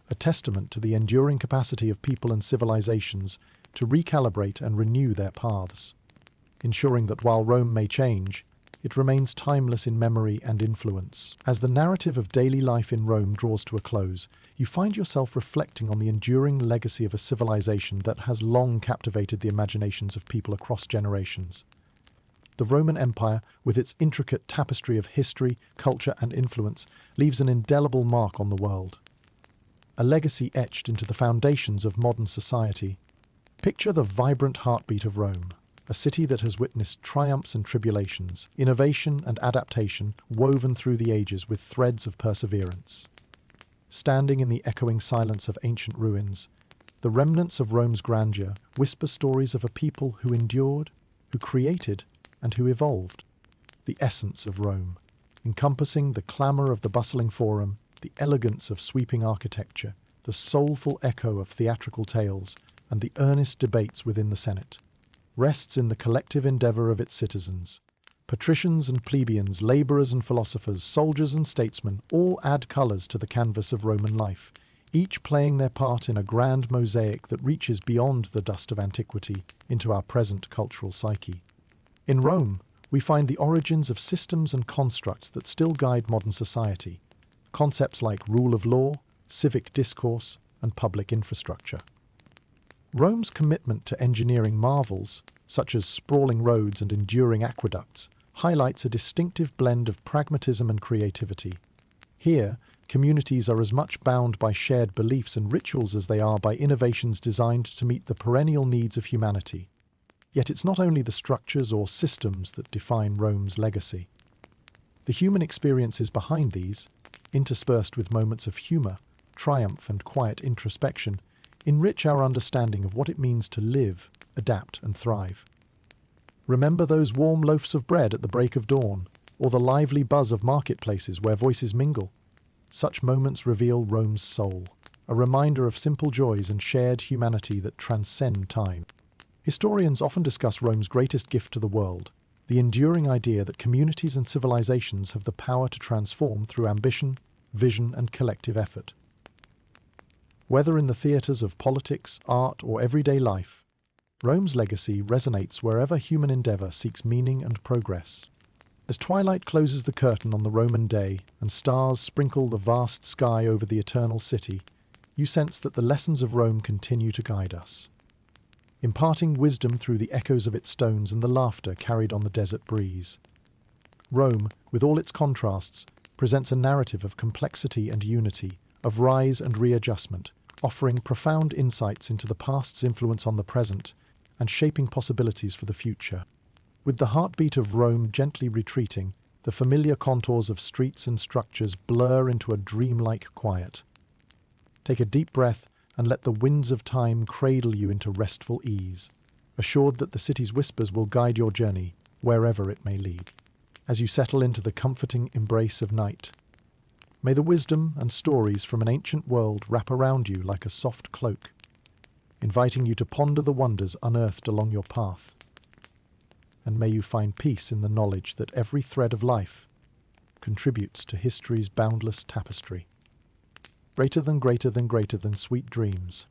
a testament to the enduring capacity of people and civilizations to recalibrate and renew their paths, ensuring that while Rome may change, it remains timeless in memory and influence. As the narrative of daily life in Rome draws to a close, you find yourself reflecting on the enduring legacy of a civilization that has long captivated the imaginations of people across generations. The Roman Empire, with its intricate tapestry of history, culture, and influence, leaves an indelible mark on the world. A legacy etched into the foundations of modern society. Picture the vibrant heartbeat of Rome, a city that has witnessed triumphs and tribulations, innovation and adaptation woven through the ages with threads of perseverance. Standing in the echoing silence of ancient ruins, the remnants of Rome's grandeur whisper stories of a people who endured, who created, and who evolved. The essence of Rome, encompassing the clamour of the bustling forum, the elegance of sweeping architecture, the soulful echo of theatrical tales, and the earnest debates within the Senate, rests in the collective endeavour of its citizens. Patricians and plebeians, labourers and philosophers, soldiers and statesmen all add colours to the canvas of Roman life, each playing their part in a grand mosaic that reaches beyond the dust of antiquity into our present cultural psyche. In Rome, we find the origins of systems and constructs that still guide modern society, concepts like rule of law, civic discourse, and public infrastructure. Rome's commitment to engineering marvels, such as sprawling roads and enduring aqueducts, highlights a distinctive blend of pragmatism and creativity. Here, communities are as much bound by shared beliefs and rituals as they are by innovations designed to meet the perennial needs of humanity. Yet it's not only the structures or systems that define Rome's legacy. The human experiences behind these, interspersed with moments of humour, triumph and quiet introspection, enrich our understanding of what it means to live, adapt and thrive. Remember those warm loaves of bread at the break of dawn, or the lively buzz of marketplaces where voices mingle? Such moments reveal Rome's soul, a reminder of simple joys and shared humanity that transcend time. Historians often discuss Rome's greatest gift to the world, the enduring idea that communities and civilizations have the power to transform through ambition, vision and collective effort. Whether in the theatres of politics, art or everyday life, Rome's legacy resonates wherever human endeavour seeks meaning and progress. As twilight closes the curtain on the Roman day and stars sprinkle the vast sky over the eternal city, you sense that the lessons of Rome continue to guide us, imparting wisdom through the echoes of its stones and the laughter carried on the desert breeze. Rome, with all its contrasts, presents a narrative of complexity and unity, of rise and readjustment, offering profound insights into the past's influence on the present and shaping possibilities for the future. With the heartbeat of Rome gently retreating, the familiar contours of streets and structures blur into a dreamlike quiet. Take a deep breath and let the winds of time cradle you into restful ease, assured that the city's whispers will guide your journey wherever it may lead. As you settle into the comforting embrace of night, may the wisdom and stories from an ancient world wrap around you like a soft cloak, inviting you to ponder the wonders unearthed along your path. And may you find peace in the knowledge that every thread of life contributes to history's boundless tapestry. Greater than sweet dreams.